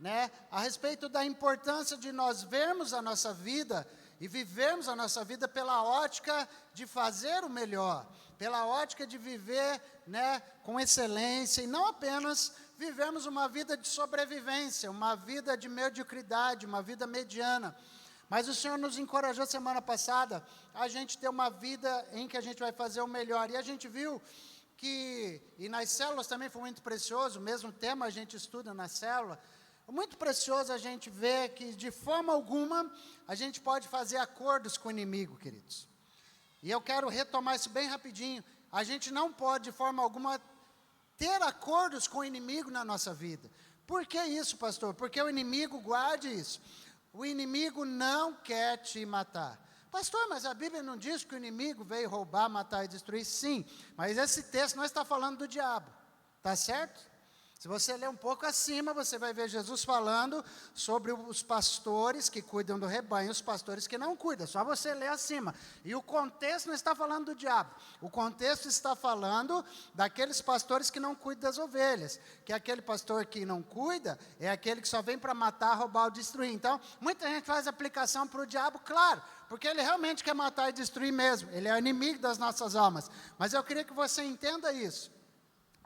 né, a respeito da importância de nós vermos a nossa vida e vivermos a nossa vida pela ótica de fazer o melhor, pela ótica de viver, né, com excelência, e não apenas vivermos uma vida de sobrevivência, uma vida de mediocridade, uma vida mediana. Mas o Senhor nos encorajou semana passada a gente ter uma vida em que a gente vai fazer o melhor. E a gente viu que, e nas células também foi muito precioso, o mesmo tema a gente estuda na célula, muito precioso a gente ver que de forma alguma a gente pode fazer acordos com o inimigo, queridos. E eu quero retomar isso bem rapidinho. A gente não pode de forma alguma ter acordos com o inimigo na nossa vida. Por que isso, pastor? Porque o inimigo, guarde isso, o inimigo não quer te matar. Pastor, mas a Bíblia não diz que o inimigo veio roubar, matar e destruir? Sim, mas esse texto não está falando do diabo, tá certo? Se você ler um pouco acima, você vai ver Jesus falando sobre os pastores que cuidam do rebanho, os pastores que não cuidam, só você ler acima. E o contexto não está falando do diabo, o contexto está falando daqueles pastores que não cuidam das ovelhas, que aquele pastor que não cuida, é aquele que só vem para matar, roubar ou destruir. Então, muita gente faz aplicação para o diabo, claro, porque ele realmente quer matar e destruir mesmo, ele é o inimigo das nossas almas. Mas eu queria que você entenda isso.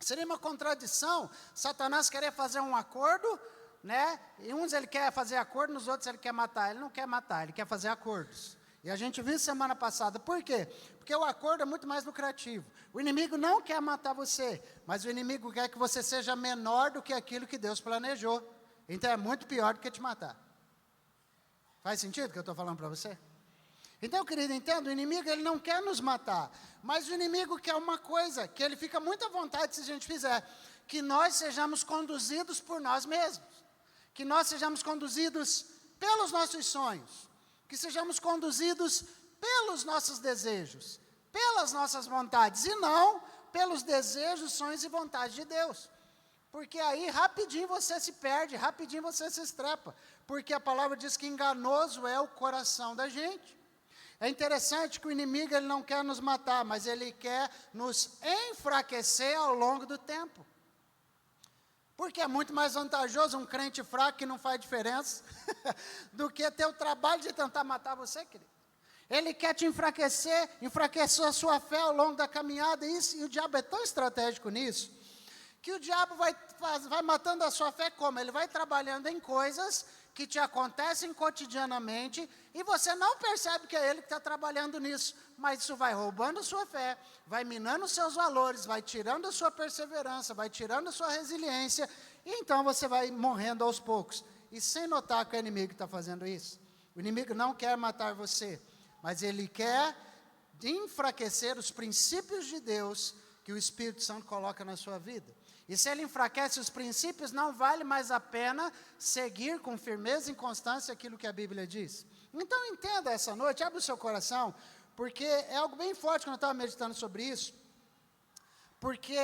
Seria uma contradição Satanás querer fazer um acordo, né? E uns ele quer fazer acordo, nos outros ele quer matar. Ele não quer matar, ele quer fazer acordos. E a gente viu semana passada. Por quê? Porque o acordo é muito mais lucrativo. O inimigo não quer matar você, mas o inimigo quer que você seja menor do que aquilo que Deus planejou. Então é muito pior do que te matar. Faz sentido o que eu estou falando para você? Então, querido, entenda, o inimigo ele não quer nos matar, mas o inimigo quer uma coisa, que ele fica muito à vontade se a gente fizer, que nós sejamos conduzidos por nós mesmos, que nós sejamos conduzidos pelos nossos sonhos, que sejamos conduzidos pelos nossos desejos, pelas nossas vontades, e não pelos desejos, sonhos e vontades de Deus. Porque aí rapidinho você se perde, rapidinho você se estrepa, porque a palavra diz que enganoso é o coração da gente. É interessante que o inimigo ele não quer nos matar, mas ele quer nos enfraquecer ao longo do tempo. Porque é muito mais vantajoso um crente fraco que não faz diferença do que ter o trabalho de tentar matar você, querido. Ele quer te enfraquecer, enfraquecer a sua fé ao longo da caminhada, e o diabo é tão estratégico nisso, que o diabo vai matando a sua fé como? Ele vai trabalhando em coisas que te acontecem cotidianamente, e você não percebe que é ele que está trabalhando nisso, mas isso vai roubando a sua fé, vai minando os seus valores, vai tirando a sua perseverança, vai tirando a sua resiliência, e então você vai morrendo aos poucos, e sem notar que é o inimigo que está fazendo isso. O inimigo não quer matar você, mas ele quer enfraquecer os princípios de Deus que o Espírito Santo coloca na sua vida. E se ele enfraquece os princípios, não vale mais a pena seguir com firmeza e constância aquilo que a Bíblia diz. Então entenda essa noite, abre o seu coração, porque é algo bem forte quando eu estava meditando sobre isso, porque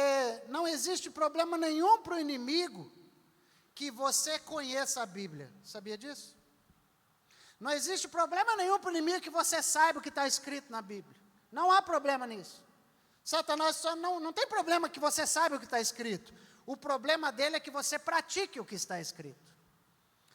não existe problema nenhum para o inimigo que você conheça a Bíblia. Sabia disso? Não existe problema nenhum para o inimigo que você saiba o que está escrito na Bíblia. Não há problema nisso. Satanás só não tem problema que você saiba o que está escrito. O problema dele é que você pratique o que está escrito.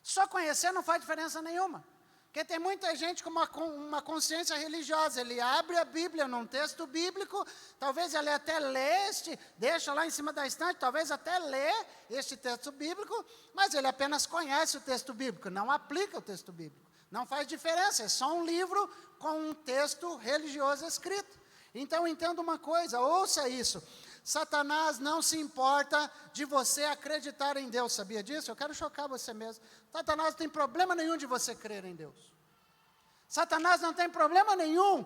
Só conhecer não faz diferença nenhuma. Porque tem muita gente com uma consciência religiosa. Ele abre a Bíblia num texto bíblico, talvez ele até lê deixa lá em cima da estante, talvez até lê este texto bíblico, mas ele apenas conhece o texto bíblico, não aplica o texto bíblico. Não faz diferença, é só um livro com um texto religioso escrito. Então entenda uma coisa, ouça isso, Satanás não se importa de você acreditar em Deus, sabia disso? Eu quero chocar você mesmo. Satanás não tem problema nenhum de você crer em Deus. Satanás não tem problema nenhum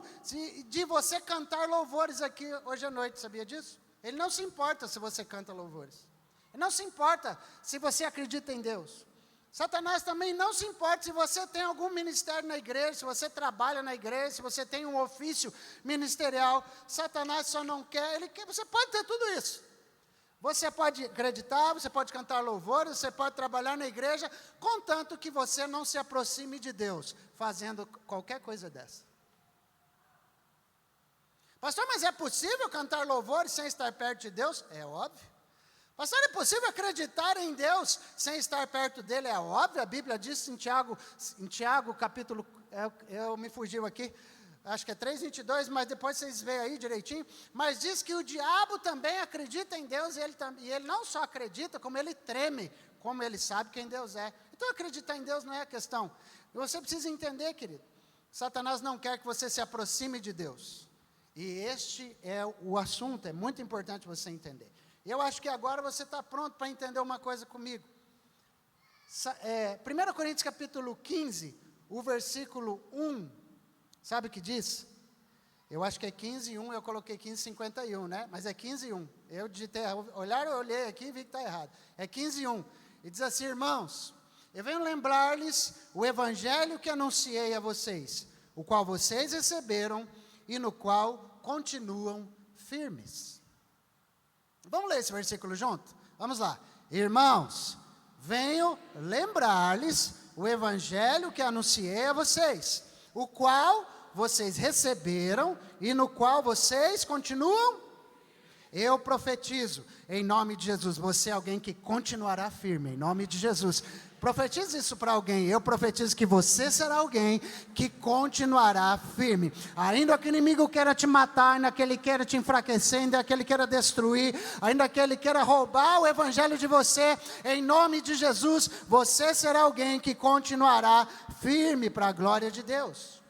de você cantar louvores aqui hoje à noite, sabia disso? Ele não se importa se você canta louvores. Ele não se importa se você acredita em Deus. Satanás também não se importa se você tem algum ministério na igreja, se você trabalha na igreja, se você tem um ofício ministerial. Satanás só não quer, você pode ter tudo isso. Você pode acreditar, você pode cantar louvores, você pode trabalhar na igreja, contanto que você não se aproxime de Deus, fazendo qualquer coisa dessa. Pastor, mas é possível cantar louvores sem estar perto de Deus? É óbvio. Pastor, é possível acreditar em Deus sem estar perto dele? É óbvio, a Bíblia diz em Tiago capítulo, eu me fugiu aqui, acho que é 3:22, mas depois vocês veem aí direitinho, mas diz que o diabo também acredita em Deus, e ele não só acredita, como ele treme, como ele sabe quem Deus é. Então acreditar em Deus não é a questão. E você precisa entender, querido, Satanás não quer que você se aproxime de Deus. E este é o assunto, é muito importante você entender. Eu acho que agora você está pronto para entender uma coisa comigo. 1 Coríntios capítulo 15, o versículo 1, sabe o que diz? Eu acho que é 15:1, eu coloquei 15:51, né? Mas é 15:1. Eu digitei, eu olhei aqui e vi que está errado. É 15:1. E diz assim: irmãos, eu venho lembrar-lhes o evangelho que anunciei a vocês, o qual vocês receberam e no qual continuam firmes. Vamos ler esse versículo junto? Vamos lá. Irmãos, venho lembrar-lhes o evangelho que anunciei a vocês, o qual vocês receberam e no qual vocês continuam. Eu profetizo, em nome de Jesus, você é alguém que continuará firme, em nome de Jesus. Profetize isso para alguém. Eu profetizo que você será alguém que continuará firme. Ainda que o inimigo queira te matar, ainda que ele queira te enfraquecer, ainda que ele queira destruir, ainda que ele queira roubar o evangelho de você, em nome de Jesus, você será alguém que continuará firme para a glória de Deus.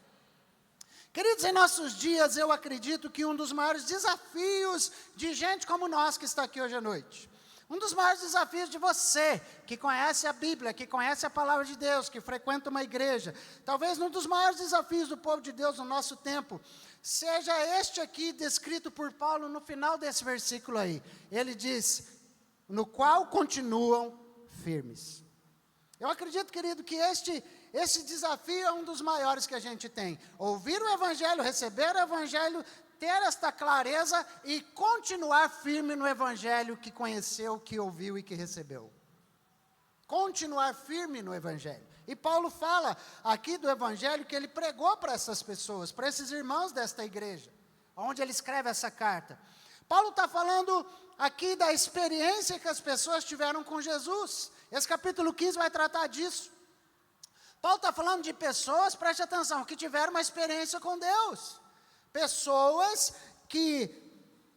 Queridos, em nossos dias, eu acredito que um dos maiores desafios de gente como nós que está aqui hoje à noite, um dos maiores desafios de você, que conhece a Bíblia, que conhece a Palavra de Deus, que frequenta uma igreja, talvez um dos maiores desafios do povo de Deus no nosso tempo, seja este aqui descrito por Paulo no final desse versículo aí. Ele diz, no qual continuam firmes. Eu acredito, querido, que esse desafio é um dos maiores que a gente tem. Ouvir o Evangelho, receber o Evangelho, ter esta clareza e continuar firme no Evangelho que conheceu, que ouviu e que recebeu. Continuar firme no Evangelho. E Paulo fala aqui do Evangelho que ele pregou para essas pessoas, para esses irmãos desta igreja, onde ele escreve essa carta. Paulo está falando aqui da experiência que as pessoas tiveram com Jesus. Esse capítulo 15 vai tratar disso. Paulo está falando de pessoas, preste atenção, que tiveram uma experiência com Deus. Pessoas que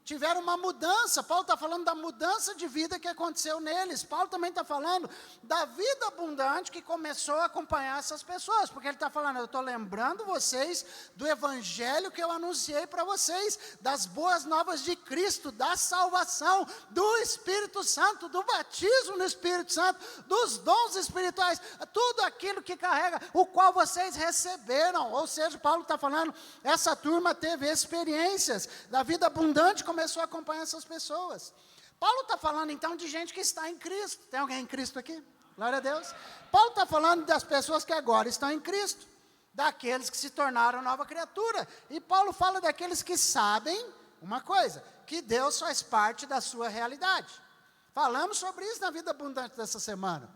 tiveram uma mudança. Paulo está falando da mudança de vida que aconteceu neles. Paulo também está falando da vida abundante que começou a acompanhar essas pessoas. Porque ele está falando, eu estou lembrando vocês do evangelho que eu anunciei para vocês, das boas novas de Cristo, da salvação, do Espírito Santo, do batismo no Espírito Santo, dos dons espirituais, tudo aquilo que carrega, o qual vocês receberam. Ou seja, Paulo está falando, essa turma teve experiências da vida abundante, começou a acompanhar essas pessoas. Paulo está falando então de gente que está em Cristo. Tem alguém em Cristo aqui? Glória a Deus. Paulo está falando das pessoas que agora estão em Cristo, daqueles que se tornaram nova criatura. E Paulo fala daqueles que sabem uma coisa, que Deus faz parte da sua realidade. Falamos sobre isso na vida abundante dessa semana,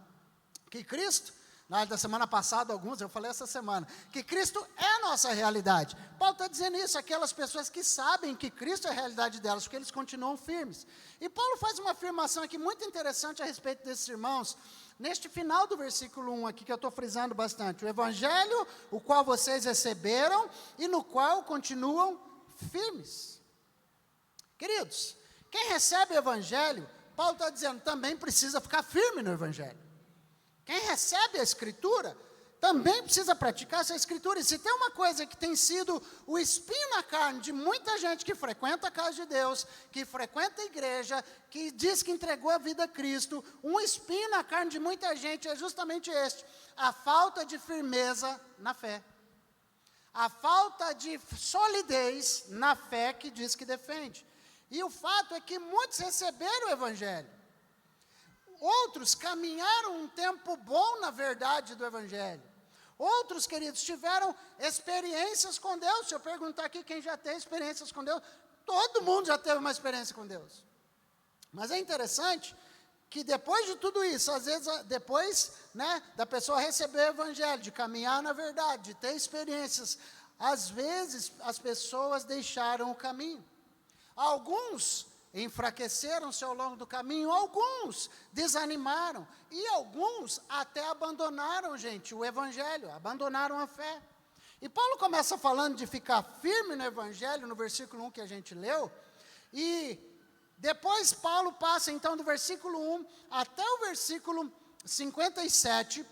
que Cristo, da semana passada, eu falei essa semana, que Cristo é a nossa realidade. Paulo está dizendo isso, aquelas pessoas que sabem que Cristo é a realidade delas, porque eles continuam firmes. E Paulo faz uma afirmação aqui muito interessante a respeito desses irmãos, neste final do versículo 1 aqui, que eu estou frisando bastante. O evangelho, o qual vocês receberam e no qual continuam firmes. Queridos, quem recebe o evangelho, Paulo está dizendo, também precisa ficar firme no evangelho. Quem recebe a Escritura, também precisa praticar essa Escritura. E se tem uma coisa que tem sido o espinho na carne de muita gente que frequenta a casa de Deus, que frequenta a igreja, que diz que entregou a vida a Cristo, um espinho na carne de muita gente é justamente este, a falta de firmeza na fé. A falta de solidez na fé que diz que defende. E o fato é que muitos receberam o Evangelho. Outros caminharam um tempo bom na verdade do Evangelho. Outros, queridos, tiveram experiências com Deus. Se eu perguntar aqui quem já teve experiências com Deus, todo mundo já teve uma experiência com Deus. Mas é interessante que depois de tudo isso, às vezes, depois da pessoa receber o Evangelho, de caminhar na verdade, de ter experiências, às vezes as pessoas deixaram o caminho. Alguns enfraqueceram-se ao longo do caminho, alguns desanimaram, e alguns até abandonaram, gente, o Evangelho, abandonaram a fé. E Paulo começa falando de ficar firme no Evangelho, no versículo 1 que a gente leu, e depois Paulo passa, então, do versículo 1 até o versículo 57,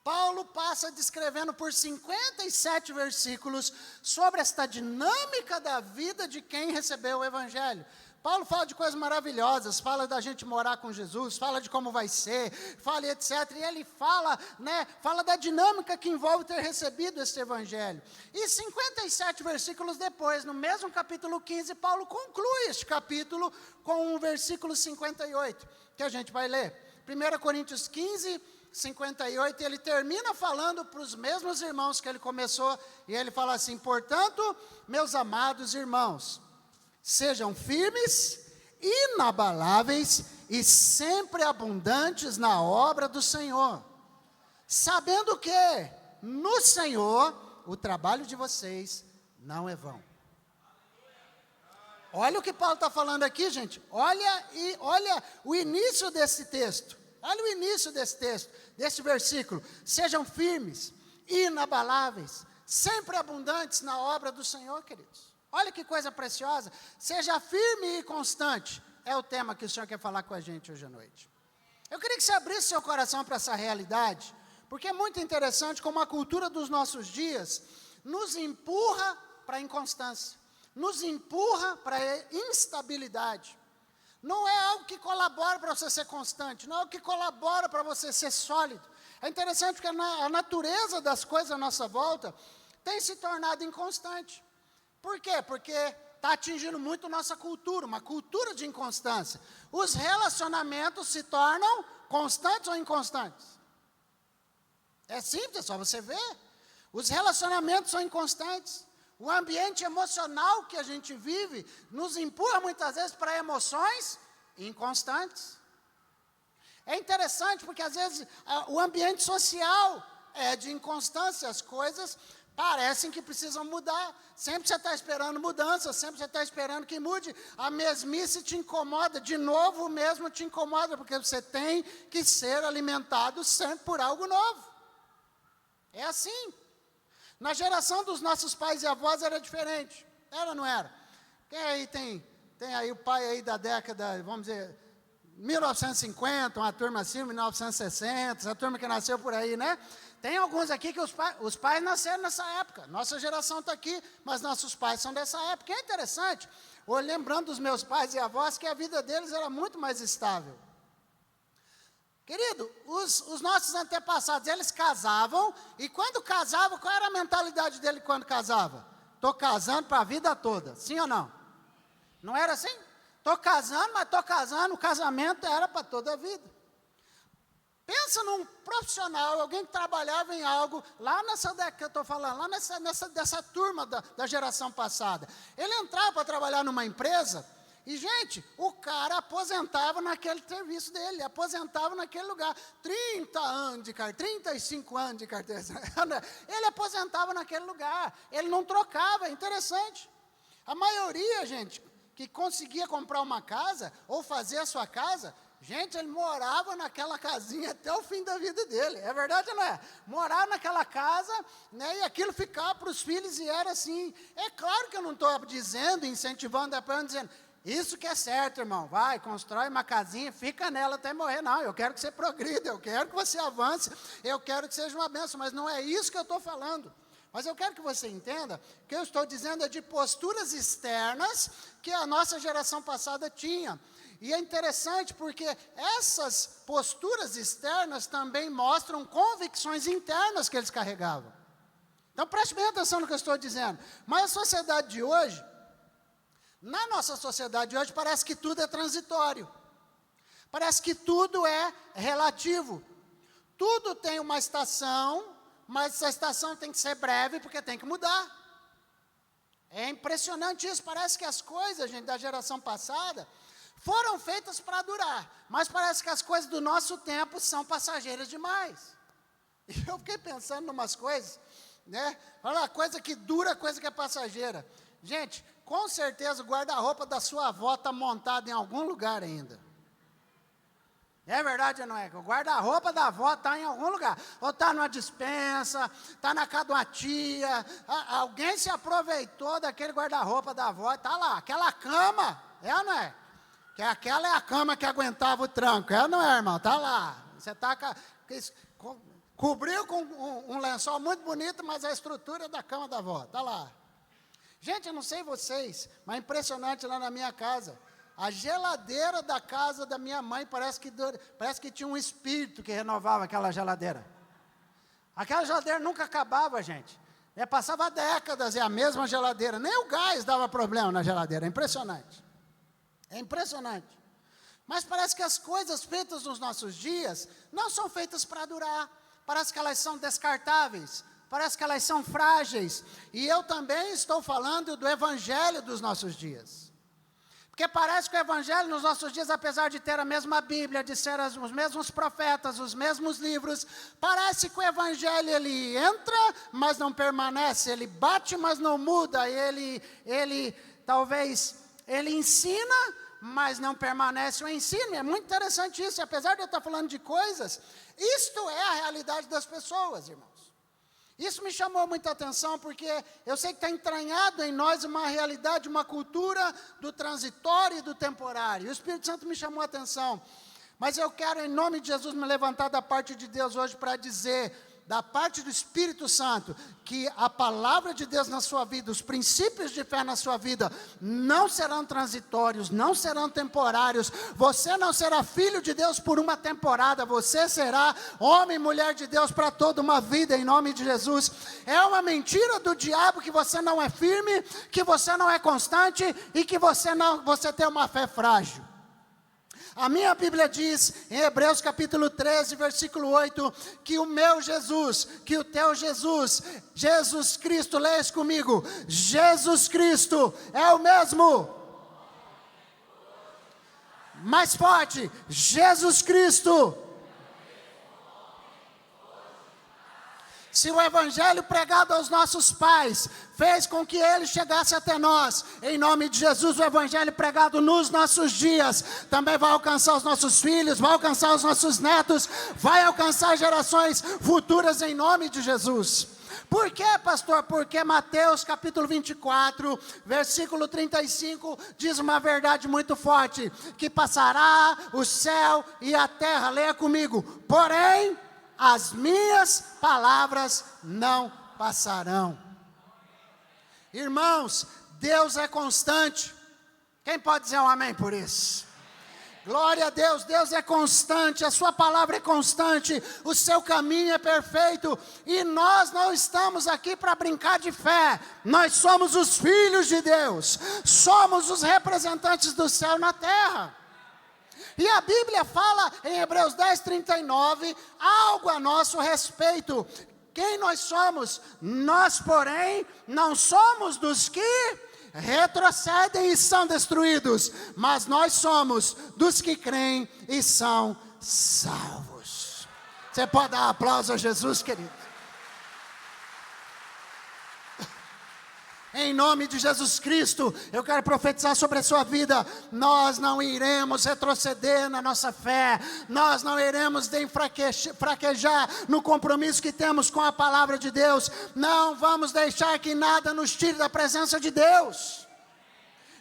Paulo passa descrevendo por 57 versículos sobre esta dinâmica da vida de quem recebeu o Evangelho. Paulo fala de coisas maravilhosas, fala da gente morar com Jesus, fala de como vai ser, fala etc. E ele fala, fala da dinâmica que envolve ter recebido esse Evangelho. E 57 versículos depois, no mesmo capítulo 15, Paulo conclui este capítulo com o versículo 58, que a gente vai ler. 1 Coríntios 15, 58, ele termina falando para os mesmos irmãos que ele começou, e ele fala assim: portanto, meus amados irmãos, sejam firmes, inabaláveis e sempre abundantes na obra do Senhor, sabendo que no Senhor o trabalho de vocês não é vão. Olha o que Paulo está falando aqui, gente. Olha o início desse texto. Olha o início desse texto, desse versículo. Sejam firmes, inabaláveis, sempre abundantes na obra do Senhor, queridos. Olha que coisa preciosa. Seja firme e constante. É o tema que o Senhor quer falar com a gente hoje à noite. Eu queria que você abrisse seu coração para essa realidade, porque é muito interessante como a cultura dos nossos dias nos empurra para a inconstância, nos empurra para a instabilidade. Não é algo que colabora para você ser constante, não é algo que colabora para você ser sólido. É interessante porque a natureza das coisas à nossa volta tem se tornado inconstante. Por quê? Porque está atingindo muito nossa cultura, uma cultura de inconstância. Os relacionamentos se tornam constantes ou inconstantes? É simples, é só você ver. Os relacionamentos são inconstantes. O ambiente emocional que a gente vive nos empurra muitas vezes para emoções inconstantes. É interessante porque às vezes o ambiente social é de inconstância, as coisas parecem que precisam mudar. Sempre você está esperando mudança, sempre você está esperando que mude. A mesmice te incomoda, de novo o mesmo te incomoda, porque você tem que ser alimentado sempre por algo novo. É assim. Na geração dos nossos pais e avós era diferente. Era ou não era? Quem aí tem aí o pai aí da década, vamos dizer, 1950, uma turma assim, 1960, essa turma que nasceu por aí, né? Tem alguns aqui que os pais nasceram nessa época. Nossa geração está aqui, mas nossos pais são dessa época. É interessante, lembrando dos meus pais e avós, que a vida deles era muito mais estável. Querido, os nossos antepassados, eles casavam, e quando casavam, qual era a mentalidade dele quando casava? Estou casando para a vida toda, sim ou não? Não era assim? Estou casando, mas estou casando, o casamento era para toda a vida. Pensa num profissional, alguém que trabalhava em algo, lá nessa década que eu estou falando, lá dessa turma da geração passada. Ele entrava para trabalhar numa empresa, e, gente, o cara aposentava naquele serviço dele, aposentava naquele lugar. 30 anos de carteira, 35 anos de carteira. Ele aposentava naquele lugar, ele não trocava, é interessante. A maioria, gente, que conseguia comprar uma casa, ou fazer a sua casa, gente, ele morava naquela casinha até o fim da vida dele. É verdade ou não é? Morar naquela casa, e aquilo ficava para os filhos, e era assim. É claro que eu não estou dizendo, incentivando, apoiando, dizendo, isso que é certo, irmão, vai, constrói uma casinha, fica nela até morrer. Não, eu quero que você progrida, eu quero que você avance, eu quero que seja uma bênção, mas não é isso que eu estou falando. Mas eu quero que você entenda que eu estou dizendo é de posturas externas que a nossa geração passada tinha. E é interessante porque essas posturas externas também mostram convicções internas que eles carregavam. Então preste bem atenção no que eu estou dizendo. Mas a sociedade de hoje, na nossa sociedade de hoje, parece que tudo é transitório. Parece que tudo é relativo. Tudo tem uma estação, mas essa estação tem que ser breve porque tem que mudar. É impressionante isso. Parece que as coisas, gente, da geração passada foram feitas para durar, mas parece que as coisas do nosso tempo são passageiras demais. E eu fiquei pensando em umas coisas, né? Olha, coisa que dura, coisa que é passageira. Gente, com certeza o guarda-roupa da sua avó está montado em algum lugar ainda. É verdade ou não é? O guarda-roupa da avó está em algum lugar. Ou está numa despensa, está na casa de uma tia. Alguém se aproveitou daquele guarda-roupa da avó e está lá. Aquela cama, é ou não é? Que aquela é a cama que aguentava o tranco. É ou não é, irmão? Está lá. Você está... Cobriu com um lençol muito bonito, mas a estrutura da cama da avó. Está lá. Gente, eu não sei vocês, mas é impressionante lá na minha casa. A geladeira da casa da minha mãe parece que tinha um espírito que renovava aquela geladeira. Aquela geladeira nunca acabava, gente. Passava décadas, é a mesma geladeira. Nem o gás dava problema na geladeira. É impressionante. É impressionante. Mas parece que as coisas feitas nos nossos dias não são feitas para durar. Parece que elas são descartáveis. Parece que elas são frágeis. E eu também estou falando do evangelho dos nossos dias. Porque parece que o evangelho nos nossos dias, apesar de ter a mesma Bíblia, de ser os mesmos profetas, os mesmos livros, parece que o evangelho ele entra, mas não permanece, ele bate, mas não muda, ele ensina, mas não permanece o ensino. É muito interessante isso, e apesar de eu estar falando de coisas, isto é a realidade das pessoas, irmãos. Isso me chamou muita atenção, porque eu sei que está entranhado em nós uma realidade, uma cultura do transitório e do temporário. O Espírito Santo me chamou a atenção. Mas eu quero, em nome de Jesus, me levantar da parte de Deus hoje para dizer, da parte do Espírito Santo, que a palavra de Deus na sua vida, os princípios de fé na sua vida, não serão transitórios, não serão temporários. Você não será filho de Deus por uma temporada, você será homem e mulher de Deus para toda uma vida, em nome de Jesus. É uma mentira do diabo que você não é firme, que você não é constante e que você tem uma fé frágil. A minha Bíblia diz, em Hebreus capítulo 13, versículo 8, que o meu Jesus, que o teu Jesus, Jesus Cristo, leia isso comigo, Jesus Cristo é o mesmo. Mais forte, Jesus Cristo. Se o evangelho pregado aos nossos pais fez com que ele chegasse até nós, em nome de Jesus, o evangelho pregado nos nossos dias também vai alcançar os nossos filhos, vai alcançar os nossos netos, vai alcançar gerações futuras em nome de Jesus. Por quê, pastor? Porque Mateus capítulo 24, versículo 35, diz uma verdade muito forte, que passará o céu e a terra, leia comigo, porém, as minhas palavras não passarão. Irmãos, Deus é constante. Quem pode dizer um amém por isso? Glória a Deus, Deus é constante, a sua palavra é constante, o seu caminho é perfeito, e nós não estamos aqui para brincar de fé, nós somos os filhos de Deus, somos os representantes do céu na terra. E a Bíblia fala em Hebreus 10, 39, algo a nosso respeito. Quem nós somos? Nós, porém, não somos dos que retrocedem e são destruídos, mas nós somos dos que creem e são salvos. Você pode dar um aplauso a Jesus, querido? Em nome de Jesus Cristo, eu quero profetizar sobre a sua vida. Nós não iremos retroceder na nossa fé. Nós não iremos fraquejar no compromisso que temos com a palavra de Deus. Não vamos deixar que nada nos tire da presença de Deus.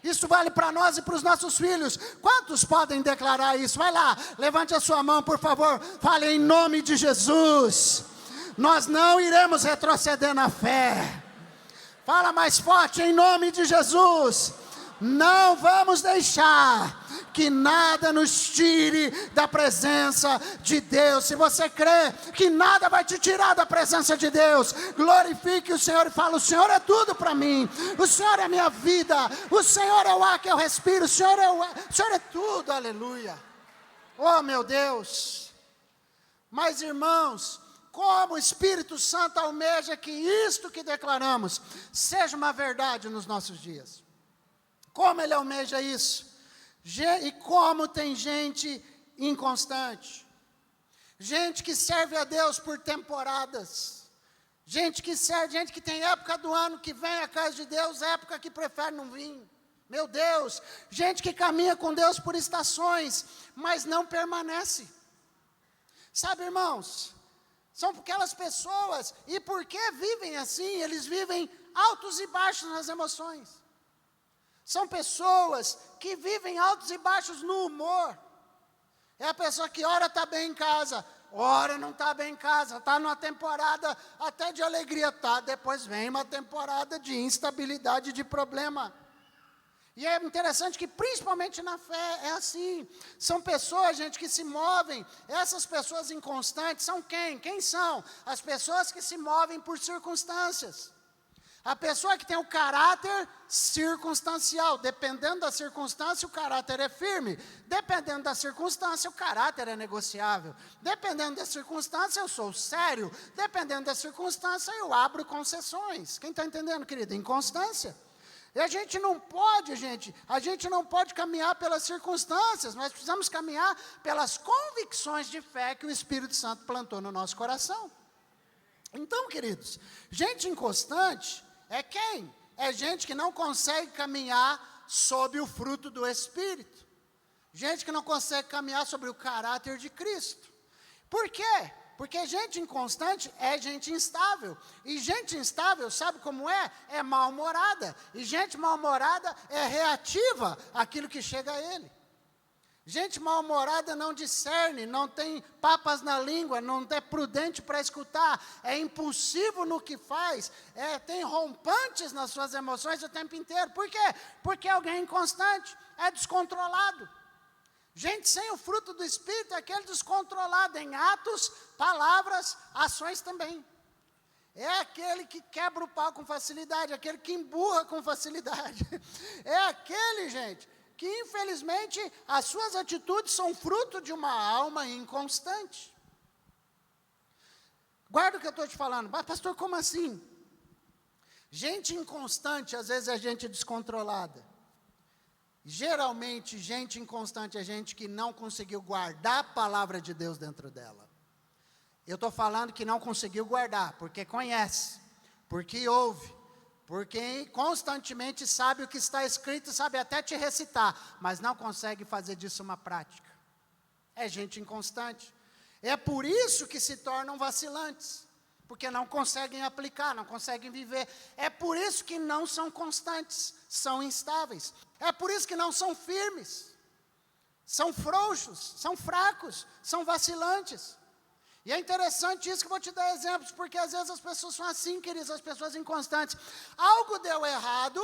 Isso vale para nós e para os nossos filhos. Quantos podem declarar isso? Vai lá, levante a sua mão, por favor. Fale em nome de Jesus. Nós não iremos retroceder na fé. Fala mais forte, em nome de Jesus. Não vamos deixar que nada nos tire da presença de Deus. Se você crê que nada vai te tirar da presença de Deus, glorifique o Senhor e fala: o Senhor é tudo para mim, o Senhor é a minha vida, o Senhor é o ar que eu respiro, o Senhor é tudo, aleluia. Oh meu Deus. Mas irmãos, como o Espírito Santo almeja que isto que declaramos seja uma verdade nos nossos dias. Como ele almeja isso? E como tem gente inconstante. Gente que serve a Deus por temporadas. Gente que serve, gente que tem época do ano que vem à casa de Deus, época que prefere não vir. Meu Deus, gente que caminha com Deus por estações, mas não permanece. Sabe, irmãos, são aquelas pessoas, e por que vivem assim? Eles vivem altos e baixos nas emoções. São pessoas que vivem altos e baixos no humor. É a pessoa que ora está bem em casa, ora não está bem em casa, está numa temporada até de alegria, tá, depois vem uma temporada de instabilidade, de problema. E é interessante que principalmente na fé é assim, são pessoas, gente, que se movem, essas pessoas inconstantes são quem? Quem são? As pessoas que se movem por circunstâncias. A pessoa que tem o caráter circunstancial, dependendo da circunstância, o caráter é firme. Dependendo da circunstância, o caráter é negociável. Dependendo da circunstância, eu sou sério. Dependendo da circunstância, eu abro concessões. Quem está entendendo, querido? Inconstância. E a gente não pode caminhar pelas circunstâncias, nós precisamos caminhar pelas convicções de fé que o Espírito Santo plantou no nosso coração. Então, queridos, gente inconstante é quem? É gente que não consegue caminhar sob o fruto do Espírito. Gente que não consegue caminhar sobre o caráter de Cristo. Por quê? Porque gente inconstante é gente instável. E gente instável, sabe como é? É mal-humorada. E gente mal-humorada é reativa àquilo que chega a ele. Gente mal-humorada não discerne, não tem papas na língua, não é prudente para escutar, é impulsivo no que faz, tem rompantes nas suas emoções o tempo inteiro. Por quê? Porque alguém inconstante, é descontrolado. Gente sem o fruto do Espírito é aquele descontrolado em atos, palavras, ações também. É aquele que quebra o pau com facilidade, aquele que emburra com facilidade. É aquele, gente, que infelizmente as suas atitudes são fruto de uma alma inconstante. Guarda o que eu estou te falando. Mas, pastor, como assim? Gente inconstante, às vezes, é gente descontrolada. Geralmente, gente inconstante é gente que não conseguiu guardar a palavra de Deus dentro dela. Eu estou falando que não conseguiu guardar, porque conhece, porque ouve, porque constantemente sabe o que está escrito, sabe até te recitar, mas não consegue fazer disso uma prática. É gente inconstante. É por isso que se tornam vacilantes, porque não conseguem aplicar, não conseguem viver. É por isso que não são constantes, são instáveis. É por isso que não são firmes, são frouxos, são fracos, são vacilantes. E é interessante isso que eu vou te dar exemplos, porque às vezes as pessoas são assim, queridos, as pessoas inconstantes. Algo deu errado,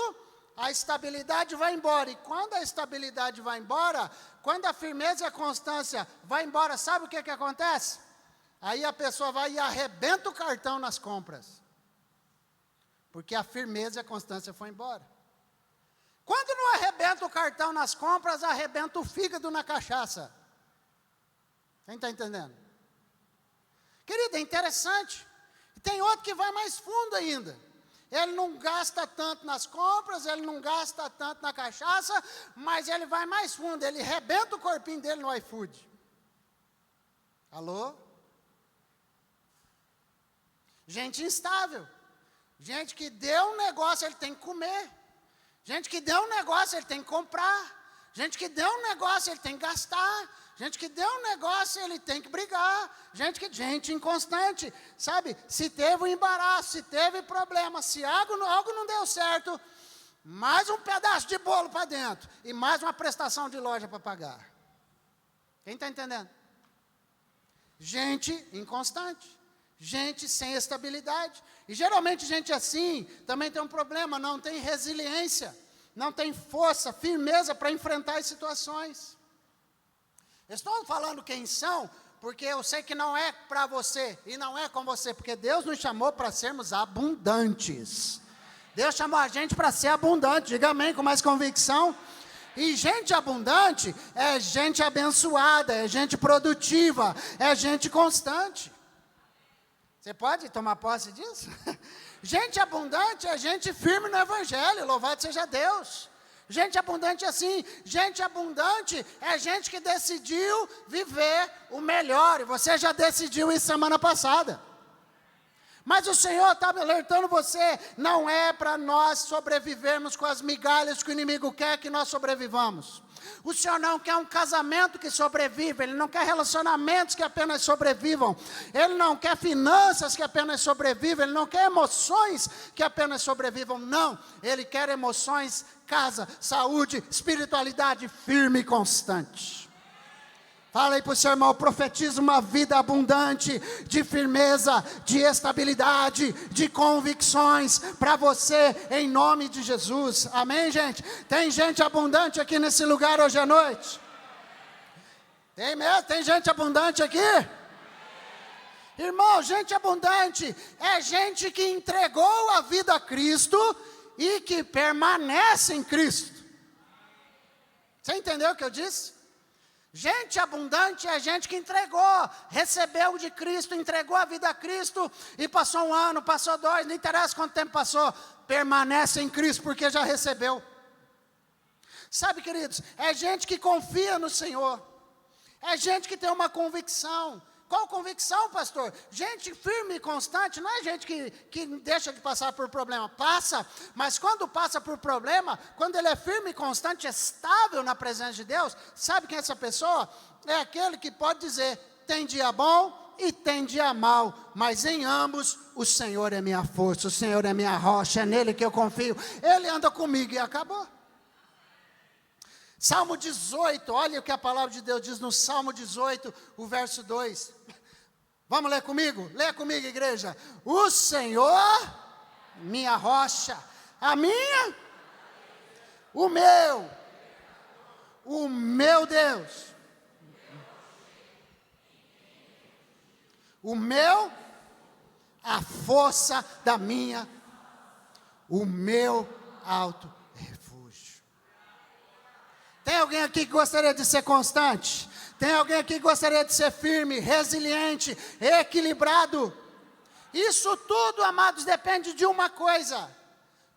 a estabilidade vai embora. E quando a estabilidade vai embora, quando a firmeza e a constância vai embora, sabe o que acontece? Aí a pessoa vai e arrebenta o cartão nas compras. Porque a firmeza e a constância foi embora. Quando não arrebenta o cartão nas compras, arrebenta o fígado na cachaça. Quem está entendendo? Querido, é interessante. E tem outro que vai mais fundo ainda. Ele não gasta tanto nas compras, ele não gasta tanto na cachaça, mas ele vai mais fundo, ele arrebenta o corpinho dele no iFood. Alô? Gente instável. Gente que deu um negócio, ele tem que comer. Gente que deu um negócio, ele tem que comprar. Gente que deu um negócio, ele tem que gastar. Gente que deu um negócio, ele tem que brigar. Gente inconstante, sabe? Se teve um embaraço, se teve problema, se algo não deu certo, mais um pedaço de bolo para dentro e mais uma prestação de loja para pagar. Quem está entendendo? Gente inconstante, gente sem estabilidade. E geralmente gente assim também tem um problema, não tem resiliência, não tem força, firmeza para enfrentar as situações. Estou falando quem são, porque eu sei que não é para você, e não é com você, porque Deus nos chamou para sermos abundantes. Deus chamou a gente para ser abundante, diga amém com mais convicção. E gente abundante é gente abençoada, é gente produtiva, é gente constante. Você pode tomar posse disso? Gente abundante é gente firme no Evangelho, louvado seja Deus. Gente abundante é assim, gente abundante é gente que decidiu viver o melhor, e você já decidiu isso semana passada. Mas o Senhor está alertando você, não é para nós sobrevivermos com as migalhas que o inimigo quer que nós sobrevivamos. O Senhor não quer um casamento que sobreviva, Ele não quer relacionamentos que apenas sobrevivam, Ele não quer finanças que apenas sobrevivam, Ele não quer emoções que apenas sobrevivam, não. Ele quer emoções, casa, saúde, espiritualidade firme e constante. Fala aí para o seu irmão, profetiza uma vida abundante, de firmeza, de estabilidade, de convicções, para você, em nome de Jesus, amém gente? Tem gente abundante aqui nesse lugar hoje à noite? Tem mesmo? Tem gente abundante aqui? Irmão, gente abundante, é gente que entregou a vida a Cristo, e que permanece em Cristo. Você entendeu o que eu disse? Gente abundante é gente que entregou, recebeu de Cristo, entregou a vida a Cristo, e passou 1 ano, passou 2, não interessa quanto tempo passou, permanece em Cristo, porque já recebeu. Sabe, queridos, é gente que confia no Senhor, é gente que tem uma convicção. Qual convicção, pastor? Gente firme e constante, não é gente que deixa de passar por problema, passa, mas quando passa por problema, quando ele é firme e constante, estável na presença de Deus, sabe quem é essa pessoa? É aquele que pode dizer, tem dia bom e tem dia mau, mas em ambos o Senhor é minha força, o Senhor é minha rocha, é nele que eu confio, Ele anda comigo e acabou. Salmo 18, olha o que a palavra de Deus diz no Salmo 18, o verso 2. Vamos ler comigo? Leia comigo, igreja. O Senhor, minha rocha, a minha, o meu Deus. O meu, a força da minha, o meu alto refúgio. Tem alguém aqui que gostaria de ser constante? Tem alguém aqui que gostaria de ser firme, resiliente, equilibrado? Isso tudo, amados, depende de uma coisa: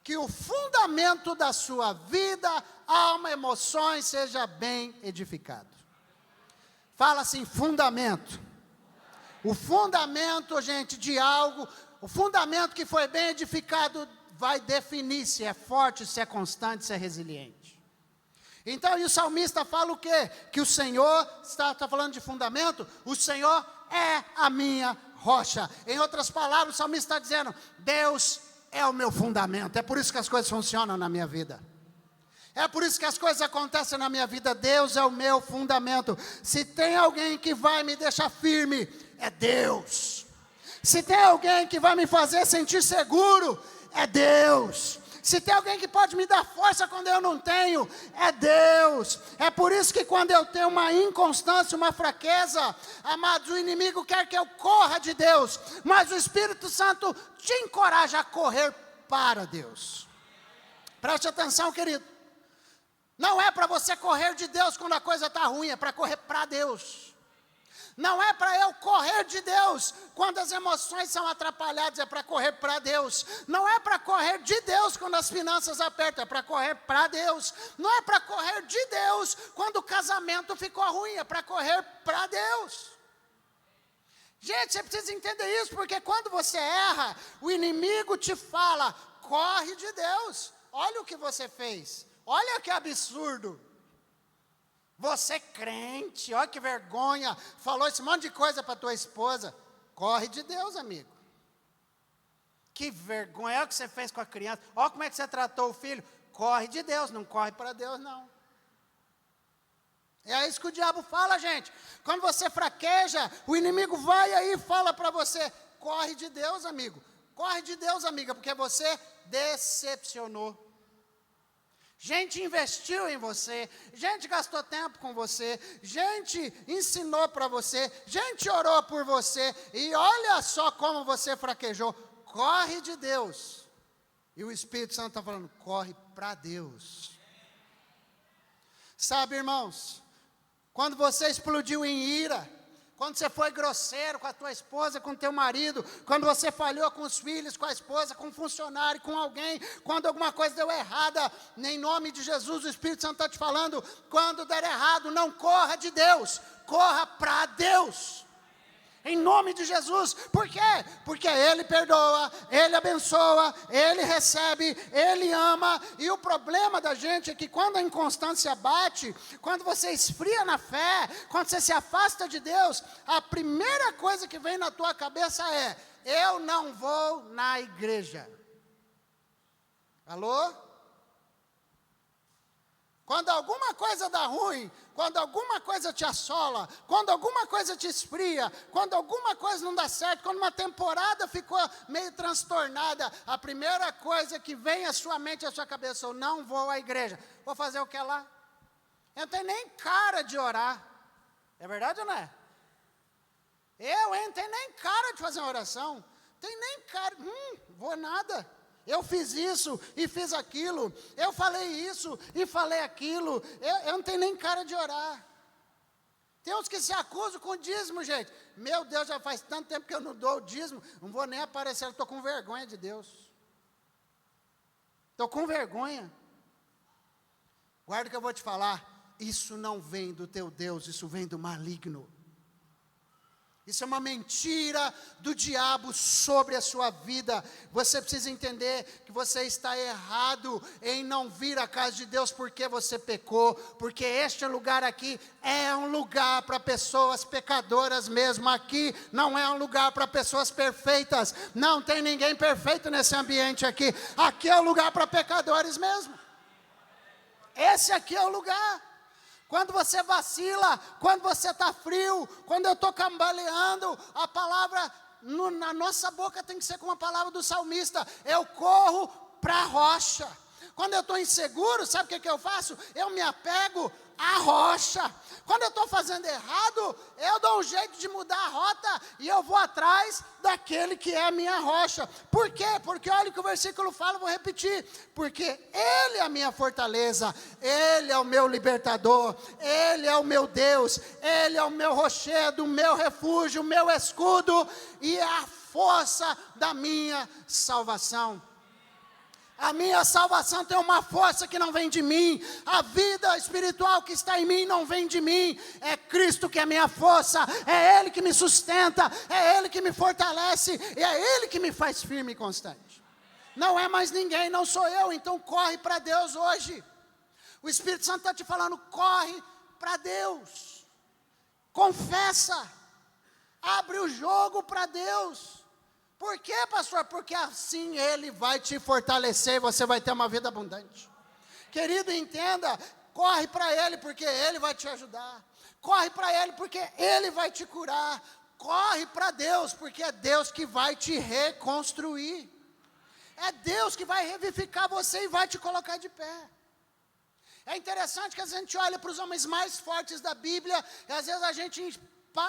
que o fundamento da sua vida, alma, emoções, seja bem edificado. Fala assim, fundamento. O fundamento, gente, de algo, o fundamento que foi bem edificado, vai definir se é forte, se é constante, se é resiliente. Então, e o salmista fala o quê? Que o Senhor, está falando de fundamento, o Senhor é a minha rocha. Em outras palavras, o salmista está dizendo, Deus é o meu fundamento, é por isso que as coisas funcionam na minha vida. É por isso que as coisas acontecem na minha vida, Deus é o meu fundamento. Se tem alguém que vai me deixar firme, é Deus. Se tem alguém que vai me fazer sentir seguro, é Deus. Se tem alguém que pode me dar força quando eu não tenho, é Deus. É por isso que quando eu tenho uma inconstância, uma fraqueza, amados, o inimigo quer que eu corra de Deus, mas o Espírito Santo te encoraja a correr para Deus. Preste atenção, querido. Não é para você correr de Deus quando a coisa está ruim, é para correr para Deus. Não é para eu correr de Deus quando as emoções são atrapalhadas, é para correr para Deus. Não é para correr de Deus quando as finanças apertam, é para correr para Deus. Não é para correr de Deus quando o casamento ficou ruim, é para correr para Deus. Gente, você precisa entender isso, porque quando você erra, o inimigo te fala, corre de Deus. Olha o que você fez, olha que absurdo. Você crente, olha que vergonha, falou esse monte de coisa para tua esposa. Corre de Deus, amigo. Que vergonha, olha o que você fez com a criança, olha como é que você tratou o filho. Corre de Deus, não corre para Deus não. É isso que o diabo fala, gente. Quando você fraqueja, o inimigo vai aí e fala para você, corre de Deus, amigo. Corre de Deus, amiga, porque você decepcionou. Gente investiu em você, gente gastou tempo com você, gente ensinou para você, gente orou por você, e olha só como você fraquejou. Corre de Deus. E o Espírito Santo está falando, corre para Deus. Sabe, irmãos, quando você explodiu em ira, quando você foi grosseiro com a tua esposa, com o teu marido, quando você falhou com os filhos, com a esposa, com um funcionário, com alguém, quando alguma coisa deu errada, em nome de Jesus, o Espírito Santo está te falando, quando der errado, não corra de Deus, corra para Deus. Em nome de Jesus. Por quê? Porque Ele perdoa, Ele abençoa, Ele recebe, Ele ama. E o problema da gente é que quando a inconstância bate, quando você esfria na fé, quando você se afasta de Deus, a primeira coisa que vem na tua cabeça é: eu não vou na igreja. Alô? Quando alguma coisa dá ruim, quando alguma coisa te assola, quando alguma coisa te esfria, quando alguma coisa não dá certo, quando uma temporada ficou meio transtornada, a primeira coisa que vem à sua mente, à sua cabeça: eu não vou à igreja. Vou fazer o que lá? Eu não tenho nem cara de orar. É verdade ou não é? Eu não tenho nem cara de fazer uma oração. Tenho nem cara, vou nada. Eu fiz isso e fiz aquilo, eu falei isso e falei aquilo, eu não tenho nem cara de orar. Tem uns que se acusam com dízimo, gente. Meu Deus, já faz tanto tempo que eu não dou o dízimo, não vou nem aparecer, estou com vergonha de Deus. Estou com vergonha. Guarda o que eu vou te falar, isso não vem do teu Deus, isso vem do maligno. Isso é uma mentira do diabo sobre a sua vida. Você precisa entender que você está errado em não vir à casa de Deus porque você pecou, porque este lugar aqui é um lugar para pessoas pecadoras mesmo. Aqui não é um lugar para pessoas perfeitas. Não tem ninguém perfeito nesse ambiente aqui. Aqui é um lugar para pecadores mesmo. Esse aqui é o lugar. Quando você vacila, quando você está frio, quando eu estou cambaleando, a palavra na nossa boca tem que ser como a palavra do salmista: eu corro para a rocha. Quando eu estou inseguro, sabe o que eu faço? Eu me apego à rocha. Quando eu estou fazendo errado, eu dou um jeito de mudar a rota e eu vou atrás daquele que é a minha rocha. Por quê? Porque olha o que o versículo fala, vou repetir. Porque Ele é a minha fortaleza, Ele é o meu libertador, Ele é o meu Deus, Ele é o meu rochedo, o meu refúgio, o meu escudo e é a força da minha salvação. A minha salvação tem uma força que não vem de mim. A vida espiritual que está em mim não vem de mim. É Cristo que é a minha força. É Ele que me sustenta. É Ele que me fortalece. E é Ele que me faz firme e constante. Não é mais ninguém, não sou eu. Então corre para Deus hoje. O Espírito Santo está te falando: corre para Deus. Confessa. Abre o jogo para Deus. Por quê, pastor? Porque assim Ele vai te fortalecer e você vai ter uma vida abundante. Querido, entenda, corre para Ele porque Ele vai te ajudar. Corre para Ele porque Ele vai te curar. Corre para Deus porque é Deus que vai te reconstruir. É Deus que vai revivificar você e vai te colocar de pé. É interessante que a gente olha para os homens mais fortes da Bíblia e às vezes a gente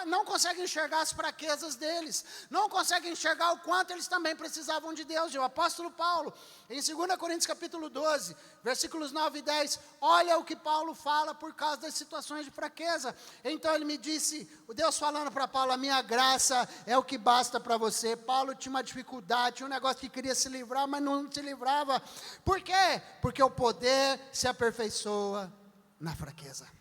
não consegue enxergar as fraquezas deles, não consegue enxergar o quanto eles também precisavam de Deus. E o apóstolo Paulo, em 2 Coríntios capítulo 12, versículos 9 e 10, olha o que Paulo fala por causa das situações de fraqueza. Então ele me disse, o Deus falando para Paulo: a minha graça é o que basta para você. Paulo tinha uma dificuldade, tinha um negócio que queria se livrar, mas não se livrava. Por quê? Porque o poder se aperfeiçoa na fraqueza.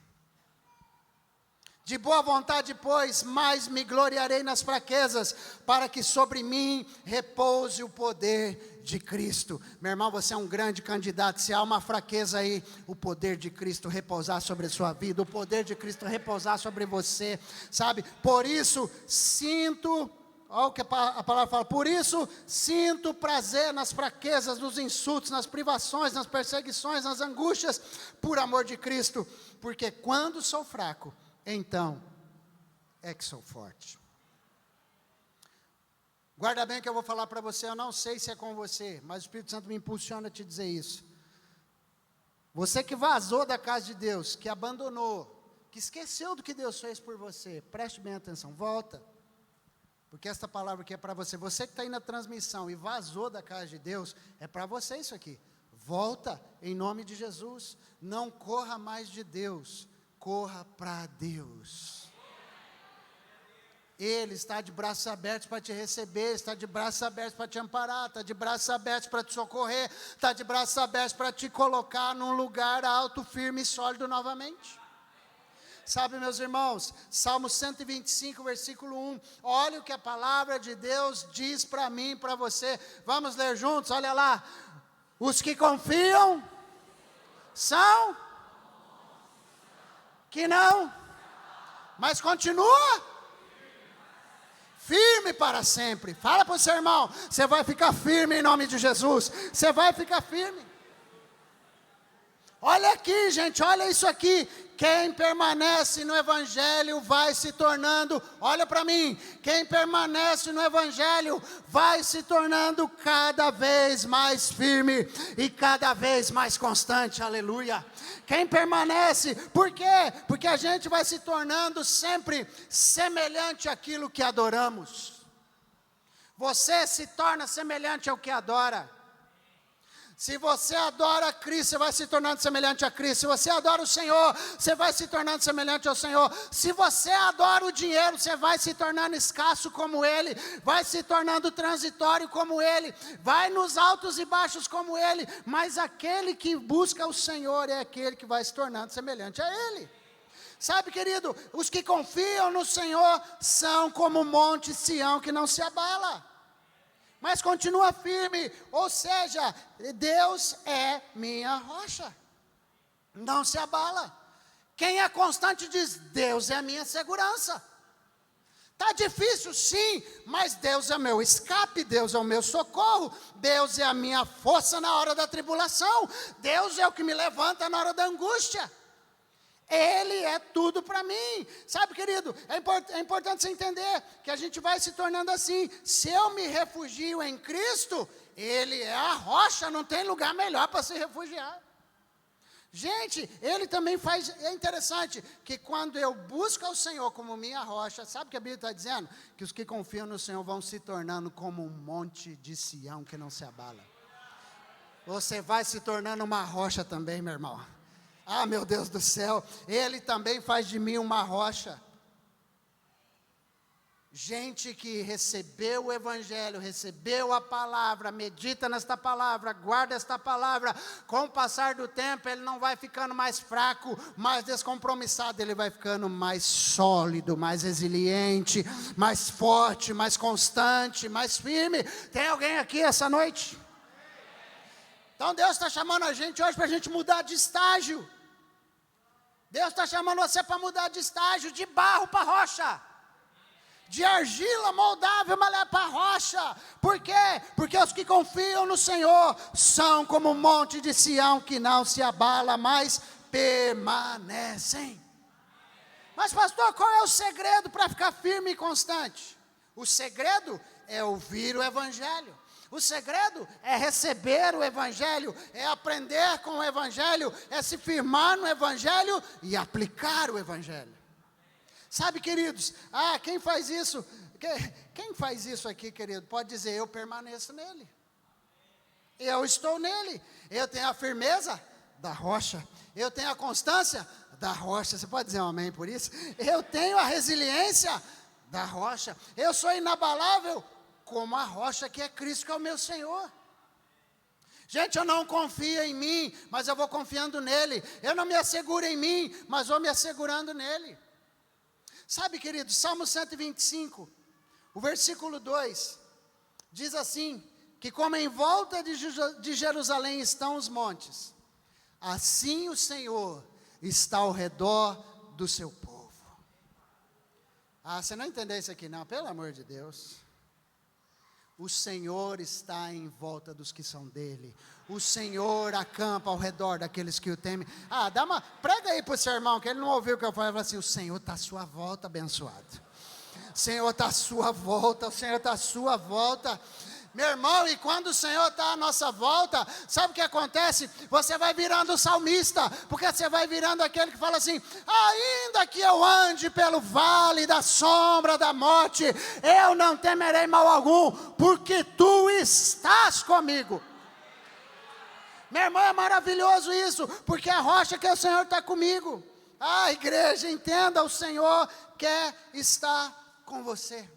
De boa vontade, pois, mais me gloriarei nas fraquezas, para que sobre mim repouse o poder de Cristo. Meu irmão, você é um grande candidato. Se há uma fraqueza aí, o poder de Cristo repousar sobre a sua vida, o poder de Cristo repousar sobre você, sabe? Por isso, olha o que a palavra fala: por isso, sinto prazer nas fraquezas, nos insultos, nas privações, nas perseguições, nas angústias, por amor de Cristo, porque quando sou fraco, então é que sou forte. Guarda bem que eu vou falar para você, eu não sei se é com você, mas o Espírito Santo me impulsiona a te dizer isso. Você que vazou da casa de Deus, que abandonou, que esqueceu do que Deus fez por você, preste bem atenção, volta. Porque esta palavra aqui é para você. Você que está aí na transmissão e vazou da casa de Deus, é para você isso aqui. Volta em nome de Jesus. Não corra mais de Deus. Corra para Deus. Ele está de braços abertos para te receber, está de braços abertos para te amparar, está de braços abertos para te socorrer, está de braços abertos para te colocar num lugar alto, firme e sólido novamente. Sabe, meus irmãos, Salmo 125, versículo 1, olha o que a palavra de Deus diz para mim e para você. Vamos ler juntos, olha lá. Os que confiam são que não, mas continua firme para sempre. Fala para o seu irmão, você vai ficar firme em nome de Jesus. Você vai ficar firme. Olha aqui, gente, olha isso aqui. Quem permanece no Evangelho vai se tornando, olha para mim, quem permanece no Evangelho vai se tornando cada vez mais firme e cada vez mais constante, aleluia. Quem permanece, por quê? Porque a gente vai se tornando sempre semelhante àquilo que adoramos. Você se torna semelhante ao que adora. Se você adora Cristo, você vai se tornando semelhante a Cristo. Se você adora o Senhor, você vai se tornando semelhante ao Senhor. Se você adora o dinheiro, você vai se tornando escasso como Ele, vai se tornando transitório como Ele, vai nos altos e baixos como Ele, mas aquele que busca o Senhor é aquele que vai se tornando semelhante a Ele. Sabe, querido, os que confiam no Senhor são como o monte Sião que não se abala, mas continua firme, ou seja, Deus é minha rocha, não se abala. Quem é constante diz, Deus é a minha segurança. Está difícil sim, mas Deus é meu escape, Deus é o meu socorro, Deus é a minha força na hora da tribulação, Deus é o que me levanta na hora da angústia. Ele é tudo para mim. Sabe, querido, é importante você entender que a gente vai se tornando assim. Se eu me refugio em Cristo, Ele é a rocha, não tem lugar melhor para se refugiar. Gente, Ele também faz, é interessante, que quando eu busco o Senhor como minha rocha, sabe o que a Bíblia está dizendo? Que os que confiam no Senhor vão se tornando como um monte de Sião que não se abala. Você vai se tornando uma rocha também, meu irmão. Ah, meu Deus do céu, Ele também faz de mim uma rocha. Gente que recebeu o Evangelho, recebeu a palavra, medita nesta palavra, guarda esta palavra, com o passar do tempo ele não vai ficando mais fraco, mais descompromissado, ele vai ficando mais sólido, mais resiliente, mais forte, mais constante, mais firme. Tem alguém aqui essa noite? Então Deus está chamando a gente hoje para a gente mudar de estágio. Deus está chamando você para mudar de estágio, de barro para rocha, de argila moldável, mas para rocha. Por quê? Porque os que confiam no Senhor são como um monte de Sião que não se abala, mas permanecem. Mas pastor, qual é o segredo para ficar firme e constante? O segredo é ouvir o Evangelho. O segredo é receber o Evangelho, é aprender com o Evangelho, é se firmar no Evangelho e aplicar o Evangelho. Sabe, queridos, quem faz isso? Quem faz isso aqui, querido? Pode dizer, eu permaneço nele. Eu estou nele. Eu tenho a firmeza da rocha. Eu tenho a constância da rocha. Você pode dizer um amém por isso? Eu tenho a resiliência da rocha. Eu sou inabalável como a rocha que é Cristo, que é o meu Senhor. Gente, eu não confio em mim, mas eu vou confiando nele. Eu não me asseguro em mim, mas vou me assegurando nele. Sabe, querido, Salmo 125, o versículo 2, diz assim, que como em volta de Jerusalém estão os montes, assim o Senhor está ao redor do seu povo. Você não entendeu isso aqui não, pelo amor de Deus. O Senhor está em volta dos que são dele. O Senhor acampa ao redor daqueles que o temem. Prega aí para o seu irmão, que ele não ouviu o que eu falei. Fala assim, o Senhor está à sua volta, abençoado. O Senhor está à sua volta, o Senhor está à sua volta. Meu irmão, e quando o Senhor está à nossa volta, sabe o que acontece? Você vai virando o salmista, porque você vai virando aquele que fala assim, ainda que eu ande pelo vale da sombra da morte, eu não temerei mal algum, porque tu estás comigo. Meu irmão, é maravilhoso isso, porque a rocha que é o Senhor está comigo. Igreja, entenda, o Senhor quer estar com você.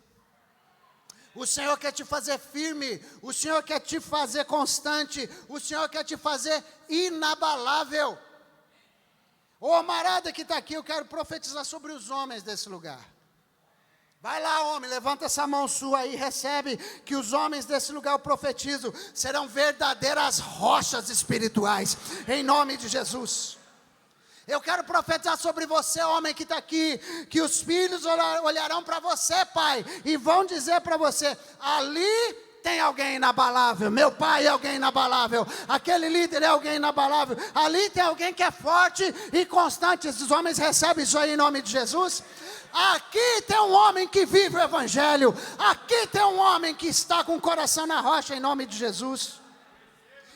O Senhor quer te fazer firme, o Senhor quer te fazer constante, o Senhor quer te fazer inabalável. Ô amarada que está aqui, eu quero profetizar sobre os homens desse lugar. Vai lá, homem, levanta essa mão sua aí, recebe que os homens desse lugar, eu profetizo, serão verdadeiras rochas espirituais, em nome de Jesus. Eu quero profetizar sobre você, homem que está aqui, que os filhos olharão para você, pai, e vão dizer para você, ali tem alguém inabalável, meu pai é alguém inabalável, aquele líder é alguém inabalável, ali tem alguém que é forte e constante. Esses homens recebem isso aí em nome de Jesus. Aqui tem um homem que vive o evangelho, aqui tem um homem que está com o coração na rocha em nome de Jesus.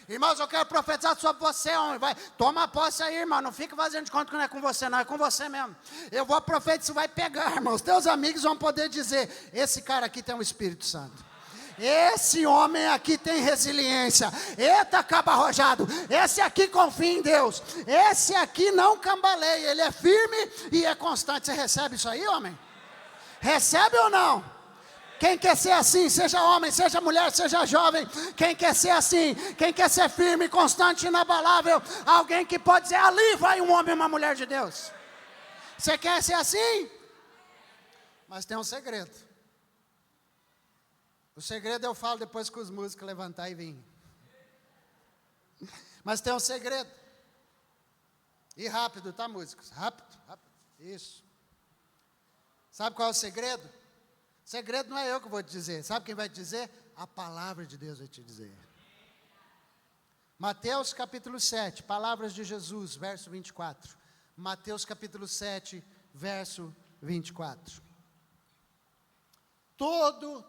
Irmãos, eu quero profetizar sobre você, homem. Vai, toma posse aí, irmão. Não fica fazendo de conta que não é com você, não. É com você mesmo. Eu vou profetizar, vai pegar, irmãos. Teus amigos vão poder dizer, esse cara aqui tem o Espírito Santo. Esse homem aqui tem resiliência. Eita, cabo arrojado. Esse aqui confia em Deus. Esse aqui não cambaleia. Ele é firme e é constante. Você recebe isso aí, homem? Recebe ou não? Quem quer ser assim, seja homem, seja mulher, seja jovem. Quem quer ser assim, quem quer ser firme, constante, inabalável. Alguém que pode dizer, ali vai um homem e uma mulher de Deus. Você quer ser assim? Mas tem um segredo. O segredo eu falo depois que os músicos levantar e vir. Mas tem um segredo. E rápido, tá, músicos? Rápido, rápido. Isso. Sabe qual é o segredo? O segredo não é eu que vou te dizer. Sabe quem vai te dizer? A palavra de Deus vai te dizer. Mateus capítulo 7, palavras de Jesus, verso 24. Mateus capítulo 7, verso 24. Todo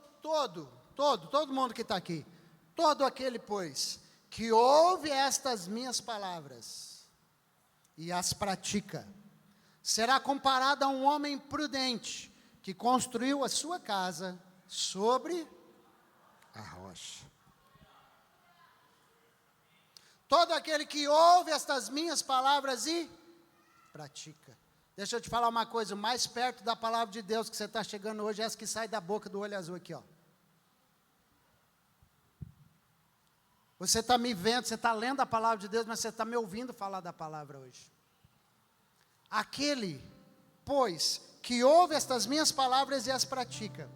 mundo que está aqui, todo aquele, pois, que ouve estas minhas palavras e as pratica, será comparado a um homem prudente, que construiu a sua casa sobre a rocha. Todo aquele que ouve estas minhas palavras e pratica. Deixa eu te falar uma coisa, o mais perto da palavra de Deus que você está chegando hoje é essa que sai da boca do olho azul aqui, ó. Você está me vendo, você está lendo a palavra de Deus, mas você está me ouvindo falar da palavra hoje. Aquele, pois, que ouve estas minhas palavras e as pratica,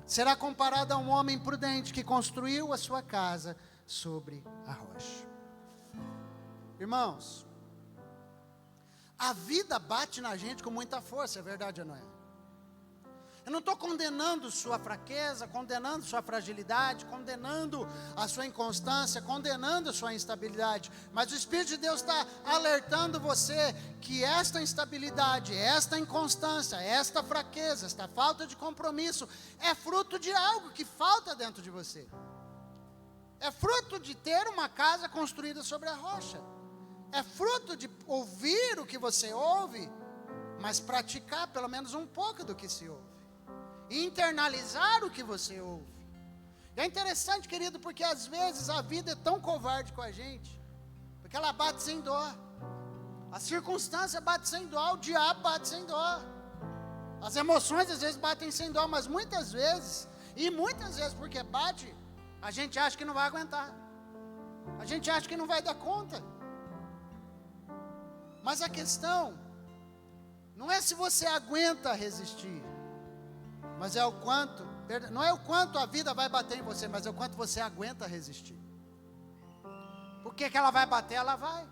será comparado a um homem prudente que construiu a sua casa sobre a rocha. Irmãos, a vida bate na gente com muita força, é verdade ou não é? Eu não estou condenando sua fraqueza, condenando sua fragilidade, condenando a sua inconstância, condenando a sua instabilidade, mas o Espírito de Deus está alertando você que esta instabilidade, esta inconstância, esta fraqueza, esta falta de compromisso, é fruto de algo que falta dentro de você. É fruto de ter uma casa construída sobre a rocha. É fruto de ouvir o que você ouve, mas praticar pelo menos um pouco do que se ouve. E internalizar o que você ouve. E é interessante, querido, porque às vezes a vida é tão covarde com a gente, porque ela bate sem dó. A circunstância bate sem dó, o diabo bate sem dó. As emoções às vezes batem sem dó, mas muitas vezes porque bate, a gente acha que não vai aguentar. A gente acha que não vai dar conta. Mas a questão não é se você aguenta resistir, mas é o quanto, não é o quanto a vida vai bater em você, mas é o quanto você aguenta resistir. Por que ela vai bater? Ela vai.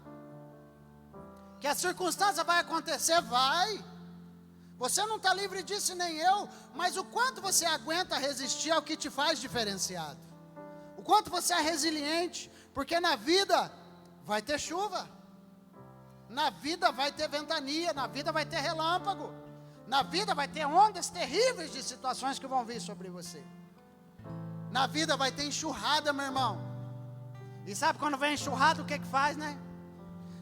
Que a circunstância vai acontecer? Vai. Você não está livre disso, nem eu, mas o quanto você aguenta resistir é o que te faz diferenciado. O quanto você é resiliente, porque na vida vai ter chuva, na vida vai ter ventania, na vida vai ter relâmpago, na vida vai ter ondas terríveis de situações que vão vir sobre você. Na vida vai ter enxurrada, meu irmão. E sabe quando vem enxurrada, o que faz, né?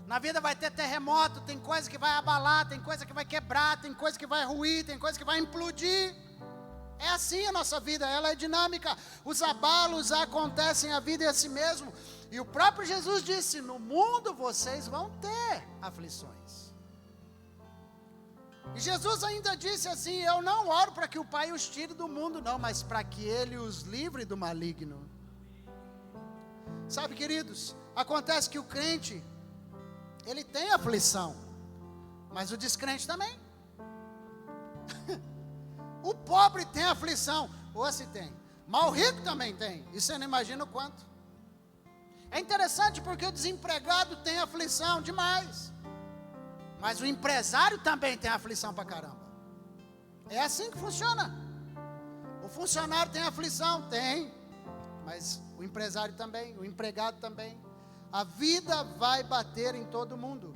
Na vida vai ter terremoto, tem coisa que vai abalar, tem coisa que vai quebrar, tem coisa que vai ruir, tem coisa que vai implodir. É assim a nossa vida, ela é dinâmica. Os abalos acontecem, a vida é assim mesmo. E o próprio Jesus disse, no mundo vocês vão ter aflições. E Jesus ainda disse assim, eu não oro para que o Pai os tire do mundo não, mas para que Ele os livre do maligno. Sabe, queridos, acontece que o crente, ele tem aflição, Mas o descrente também. O pobre tem aflição, ou se tem. Mas o rico também tem. E você não imagina o quanto. É interessante porque o desempregado tem aflição demais. Mas o empresário também tem aflição pra caramba. É assim que funciona. O funcionário tem aflição? Tem. Mas o empresário também, o empregado também. A vida vai bater em todo mundo.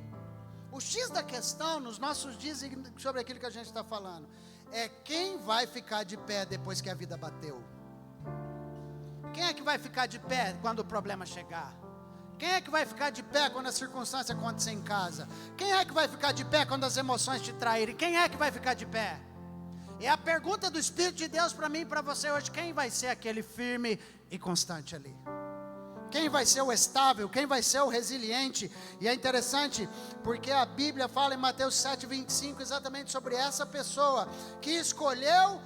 O X da questão, nos nossos dias, sobre aquilo que a gente está falando, é quem vai ficar de pé depois que a vida bateu. Quem é que vai ficar de pé quando o problema chegar? Quem é que vai ficar de pé quando a circunstância acontecer em casa? Quem é que vai ficar de pé quando as emoções te traírem? Quem é que vai ficar de pé? É a pergunta do Espírito de Deus para mim e para você hoje. Quem vai ser aquele firme e constante ali? Quem vai ser o estável? Quem vai ser o resiliente? E é interessante porque a Bíblia fala em Mateus 7:25 exatamente sobre essa pessoa que escolheu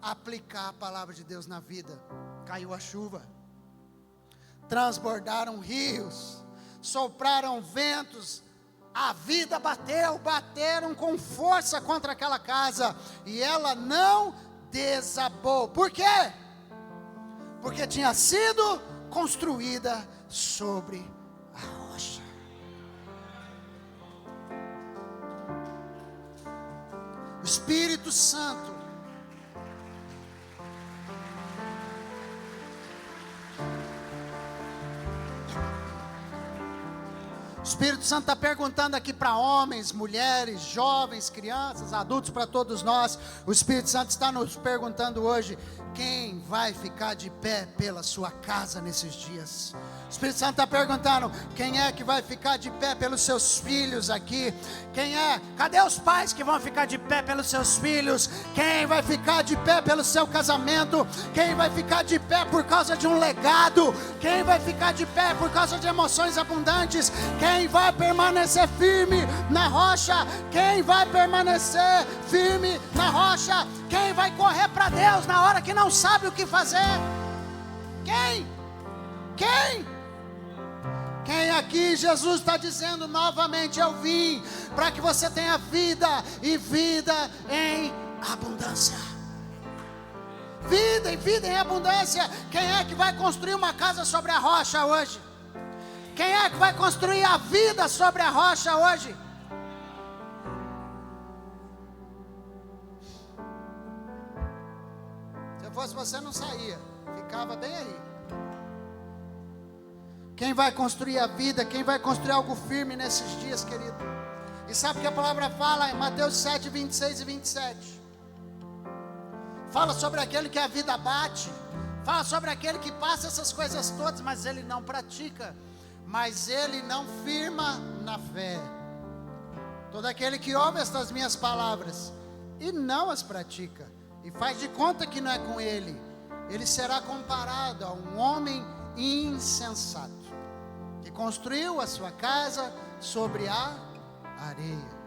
aplicar a palavra de Deus na vida. Caiu a chuva, transbordaram rios, sopraram ventos, a vida bateram com força contra aquela casa, e ela não desabou. Por quê? Porque tinha sido construída sobre a rocha. O Espírito Santo está perguntando aqui para homens, mulheres, jovens, crianças, adultos, para todos nós. O Espírito Santo está nos perguntando hoje: quem vai ficar de pé pela sua casa nesses dias? O Espírito Santo está perguntando: quem é que vai ficar de pé pelos seus filhos aqui? Quem é? Cadê os pais que vão ficar de pé pelos seus filhos? Quem vai ficar de pé pelo seu casamento? Quem vai ficar de pé por causa de um legado? Quem vai ficar de pé por causa de emoções abundantes? Quem vai permanecer firme na rocha? Quem vai permanecer firme na rocha? Quem vai correr para Deus na hora que não sabe o que fazer? Quem? Quem aqui Jesus está dizendo novamente: eu vim para que você tenha vida e vida em abundância. Vida e vida em abundância. Quem é que vai construir uma casa sobre a rocha hoje? Quem é que vai construir a vida sobre a rocha hoje? Se eu fosse você, não saía, ficava bem aí. Quem vai construir a vida? Quem vai construir algo firme nesses dias, querido? E sabe o que a palavra fala em Mateus 7, 26 e 27? Fala sobre aquele que a vida bate. Fala sobre aquele que passa essas coisas todas, mas ele não pratica. Mas ele não firma na fé. Todo aquele que ouve estas minhas palavras e não as pratica, e faz de conta que não é com ele, ele será comparado a um homem insensato, que construiu a sua casa sobre a areia.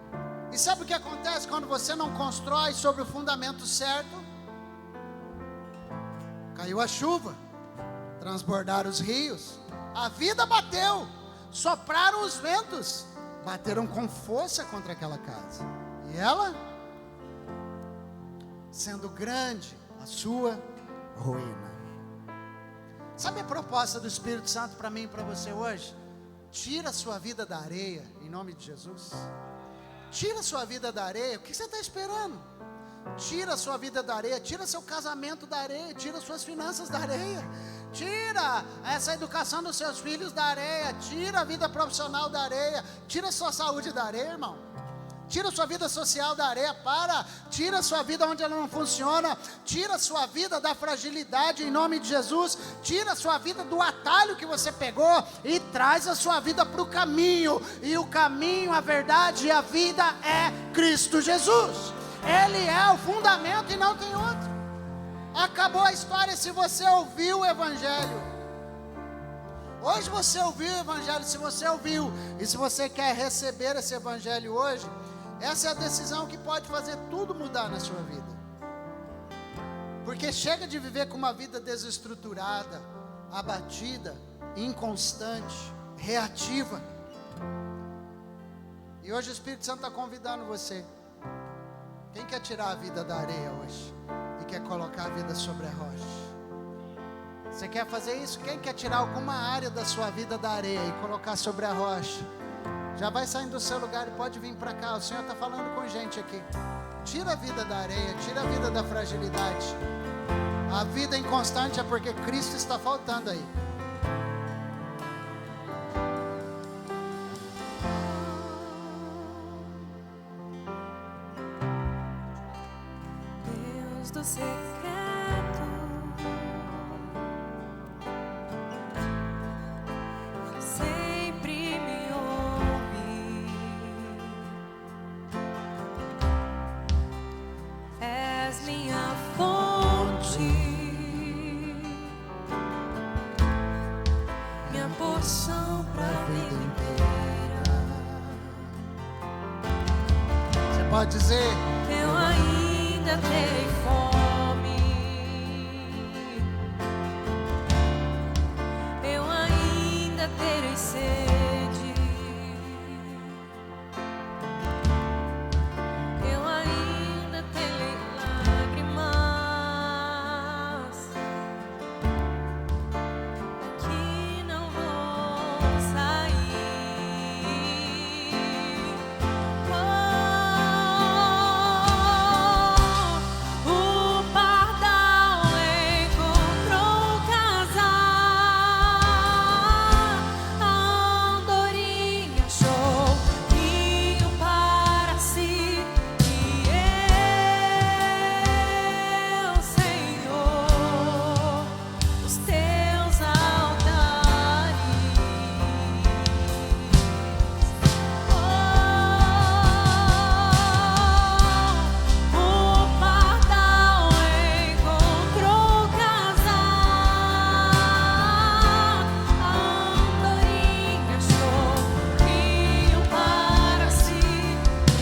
E sabe o que acontece quando você não constrói sobre o fundamento certo? Caiu a chuva, transbordaram os rios, a vida bateu, sopraram os ventos, bateram com força contra aquela casa, e ela, sendo grande a sua ruína. Sabe a proposta do Espírito Santo para mim e para você hoje? Tira a sua vida da areia, em nome de Jesus. Tira a sua vida da areia. O que você está esperando? Tira a sua vida da areia, tira seu casamento da areia, tira suas finanças da areia, tira essa educação dos seus filhos da areia, tira a vida profissional da areia, tira a sua saúde da areia, irmão. Tira a sua vida social da areia, tira a sua vida onde ela não funciona, tira a sua vida da fragilidade em nome de Jesus, tira a sua vida do atalho que você pegou e traz a sua vida para o caminho, e o caminho, a verdade e a vida é Cristo Jesus. Ele é o fundamento e não tem outro. Acabou a história se você ouviu o Evangelho. Hoje você ouviu o Evangelho, se você ouviu, e se você quer receber esse Evangelho hoje, essa é a decisão que pode fazer tudo mudar na sua vida. Porque chega de viver com uma vida desestruturada, abatida, inconstante, reativa. E hoje o Espírito Santo está convidando você. Quem quer tirar a vida da areia hoje? E quer colocar a vida sobre a rocha? Você quer fazer isso? Quem quer tirar alguma área da sua vida da areia e colocar sobre a rocha? Já vai saindo do seu lugar e pode vir para cá. O Senhor está falando com gente aqui. Tira a vida da areia, tira a vida da fragilidade. A vida inconstante é porque Cristo está faltando aí. Deus do secreto, sempre me ouve. És minha fonte, minha porção pra vida inteira. Você pode dizer: Eu ainda terei fome, eu ainda terei sede, eu ainda terei lágrimas, daqui não vou sair. O pardal encontrou casa, a andorinha achou ninho para si, e eu, Senhor, os teus altares. O pardal encontrou casa, a andorinha achou ninho para si,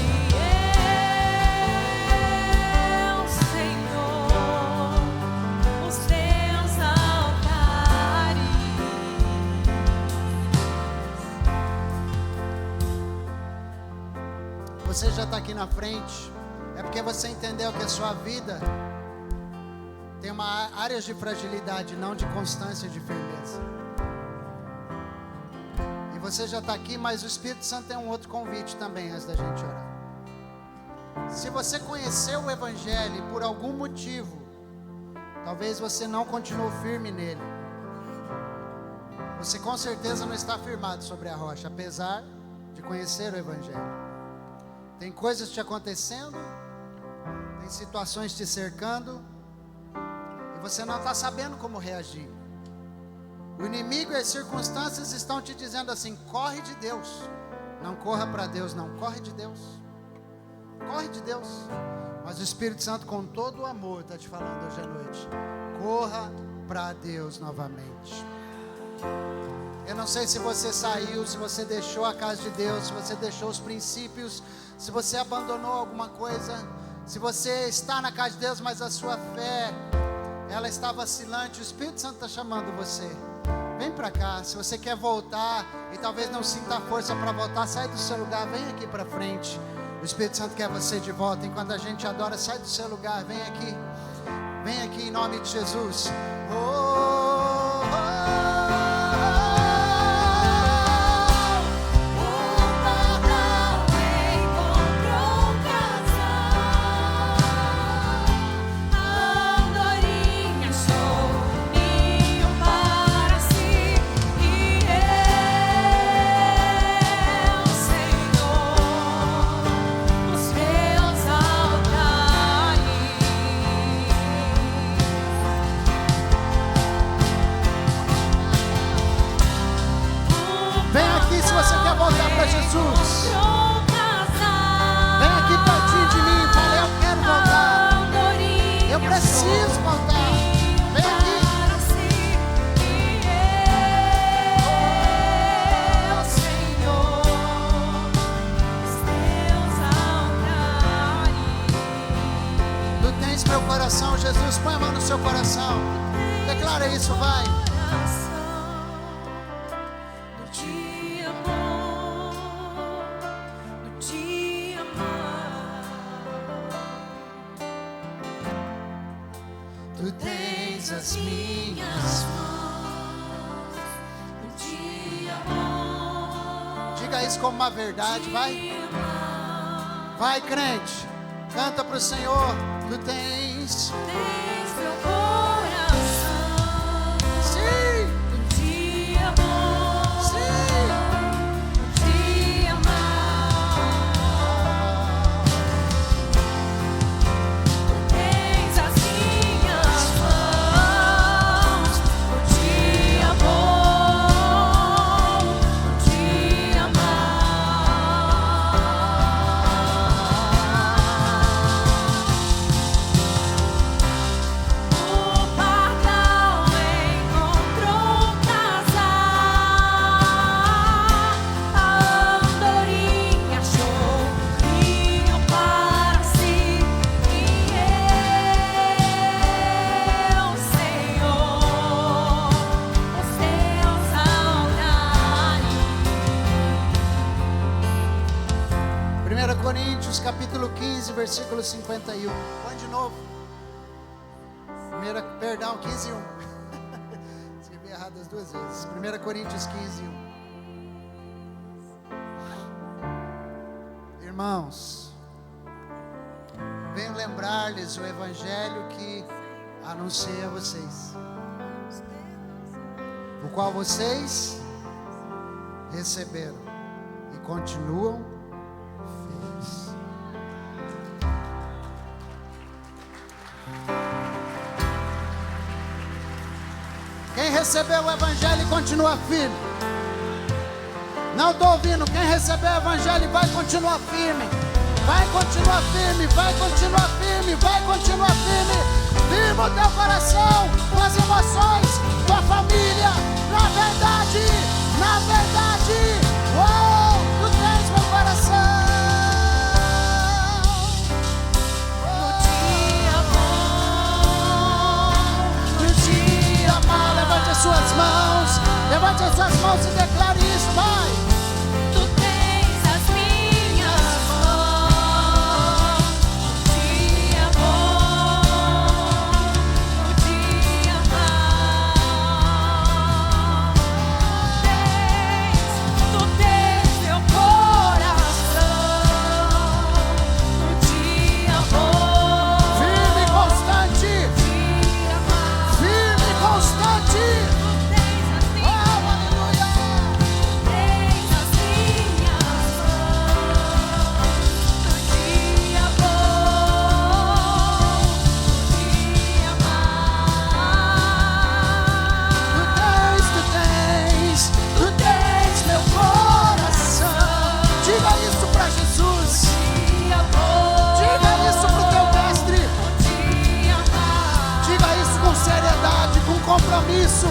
e eu, Senhor, os teus altares. você já está aqui na frente, é porque você entendeu que a sua vida tem áreas de fragilidade, não de constância e de firmeza. E você já está aqui, mas o Espírito Santo tem um outro convite também antes da gente orar. Se você conheceu o Evangelho e por algum motivo, talvez você não continue firme nele, você com certeza não está firmado sobre a rocha, apesar de conhecer o Evangelho. Tem coisas te acontecendo, tem situações te cercando, e você não está sabendo como reagir. O inimigo e as circunstâncias estão te dizendo assim: corre de Deus. Não corra para Deus, não, corre de Deus. Corre de Deus. Mas o Espírito Santo, com todo o amor, está te falando hoje à noite: corra para Deus novamente. Eu não sei se você saiu, se você deixou a casa de Deus, se você deixou os princípios, se você abandonou alguma coisa, se você está na casa de Deus, mas a sua fé, ela está vacilante. O Espírito Santo está chamando você. Vem para cá. Se você quer voltar e talvez não sinta a força para voltar, sai do seu lugar, vem aqui para frente. O Espírito Santo quer você de volta. Enquanto a gente adora, sai do seu lugar, vem aqui. Vem aqui em nome de Jesus. Jesus, vem aqui pertinho de mim, fala: eu quero voltar, eu preciso voltar, vem aqui. Tu tens meu coração, Jesus, põe a mão no seu coração, declara isso, vai. Diga isso como uma verdade, vai. Vai, crente. Canta para o Senhor. Tu tens. Tens meu coração. Sim. Te amor. Sim. Te amar. Tens as minhas mãos. Te amor. Te amar. O pardal encontrou casa, a andorinha achou ninho para si, e eu, Senhor, os teus altares. 1 Coríntios capítulo 15, versículo 51. Põe de novo. Perdão, 15, 1. Escrevi errado as duas vezes. 1 Coríntios 15, 1. Irmãos, venho lembrar-lhes o evangelho que anunciei a vocês, o qual vocês receberam e continuam firmes. Quem recebeu o evangelho e continua firme. Não estou ouvindo. Quem recebeu o evangelho vai continuar firme. Vai continuar firme, vai continuar firme, vai continuar firme. Firma o teu coração, tuas emoções, tua família. Na verdade, oh, tu tens meu coração. Levante as suas mãos e declare isso, vai. Tu tens as minhas mãos, te amor, te amar. Tu tens meu coração, te amor, Firme e constante, te amar. firme e constante. Tu tens meu coração. Diga isso pra Jesus. Diga isso pro teu mestre. Diga isso com seriedade, com compromisso,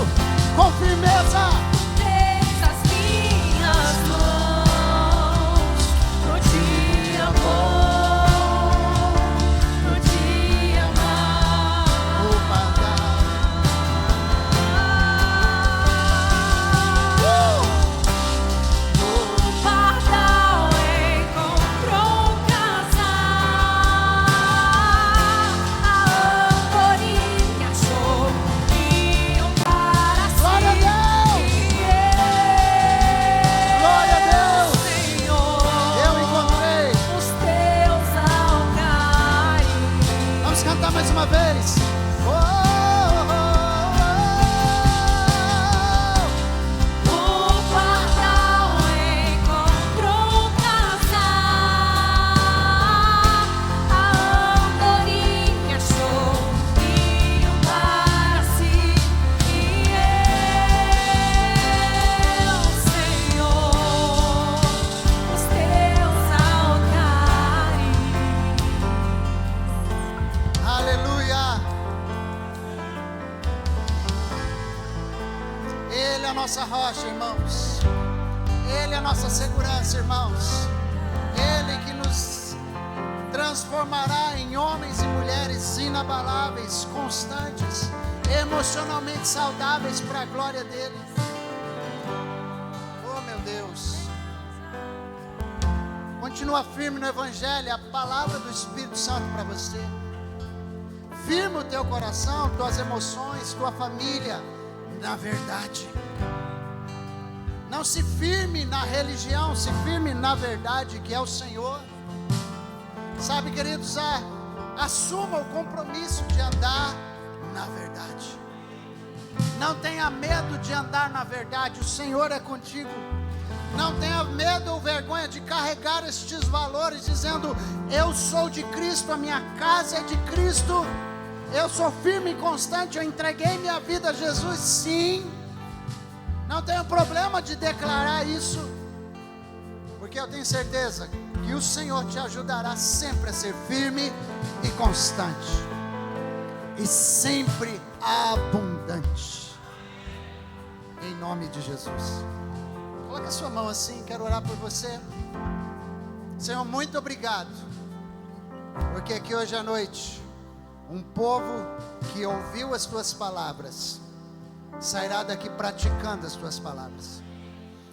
com firmeza. Tens as minhas mãos no dia bom, no dia mau. O pardal. O pardal encontrou casa, a andorinha achou ninho para si. Glória a Deus. Glória a Deus. Senhor, Eu encontrei. os teus altares. Vamos cantar mais uma vez. Oh, oh, oh, O pardal encontrou casa, a andorinha achou ninho para si, e eu, Senhor, os teus altares. oh. Aleluia. Ele é a nossa rocha, irmãos. Ele é a nossa segurança, irmãos. Ele que nos transformará em homens e mulheres inabaláveis, constantes, emocionalmente saudáveis para a glória dele. Oh, meu Deus. Continua firme no Evangelho, a palavra do Espírito Santo para você. Firma o teu coração, tuas emoções, tua família, na verdade. Não se firme na religião, se firme na verdade que é o Senhor. Sabe, queridos, assuma o compromisso de andar na verdade. Não tenha medo de andar na verdade, o Senhor é contigo. Não tenha medo ou vergonha de carregar estes valores, dizendo: eu sou de Cristo, a minha casa é de Cristo, eu sou firme e constante, eu entreguei minha vida a Jesus. Sim, não tenho problema de declarar isso, porque eu tenho certeza que o Senhor te ajudará sempre a ser firme e constante, e sempre abundante, em nome de Jesus. Coloque a sua mão assim, quero orar por você. Senhor, muito obrigado, porque aqui hoje à noite, um povo que ouviu as tuas palavras, sairá daqui praticando as tuas palavras.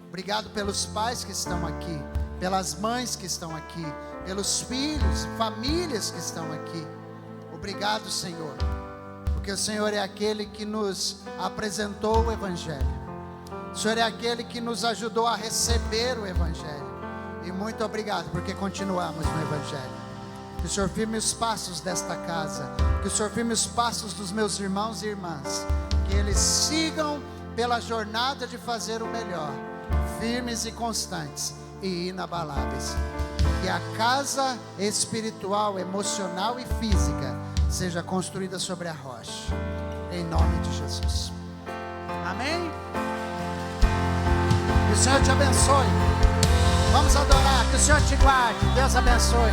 Obrigado pelos pais que estão aqui, pelas mães que estão aqui, pelos filhos, famílias que estão aqui. Obrigado, Senhor, porque o Senhor é aquele que nos apresentou o Evangelho. O Senhor é aquele que nos ajudou a receber o Evangelho. E muito obrigado, porque continuamos no Evangelho. Que o Senhor firme os passos desta casa, que o Senhor firme os passos dos meus irmãos e irmãs, que eles sigam pela jornada de fazer o melhor, firmes e constantes e inabaláveis. Que a casa espiritual, emocional e física seja construída sobre a rocha, em nome de Jesus. Amém? Que o Senhor te abençoe. Vamos adorar, que o Senhor te guarde. Deus abençoe.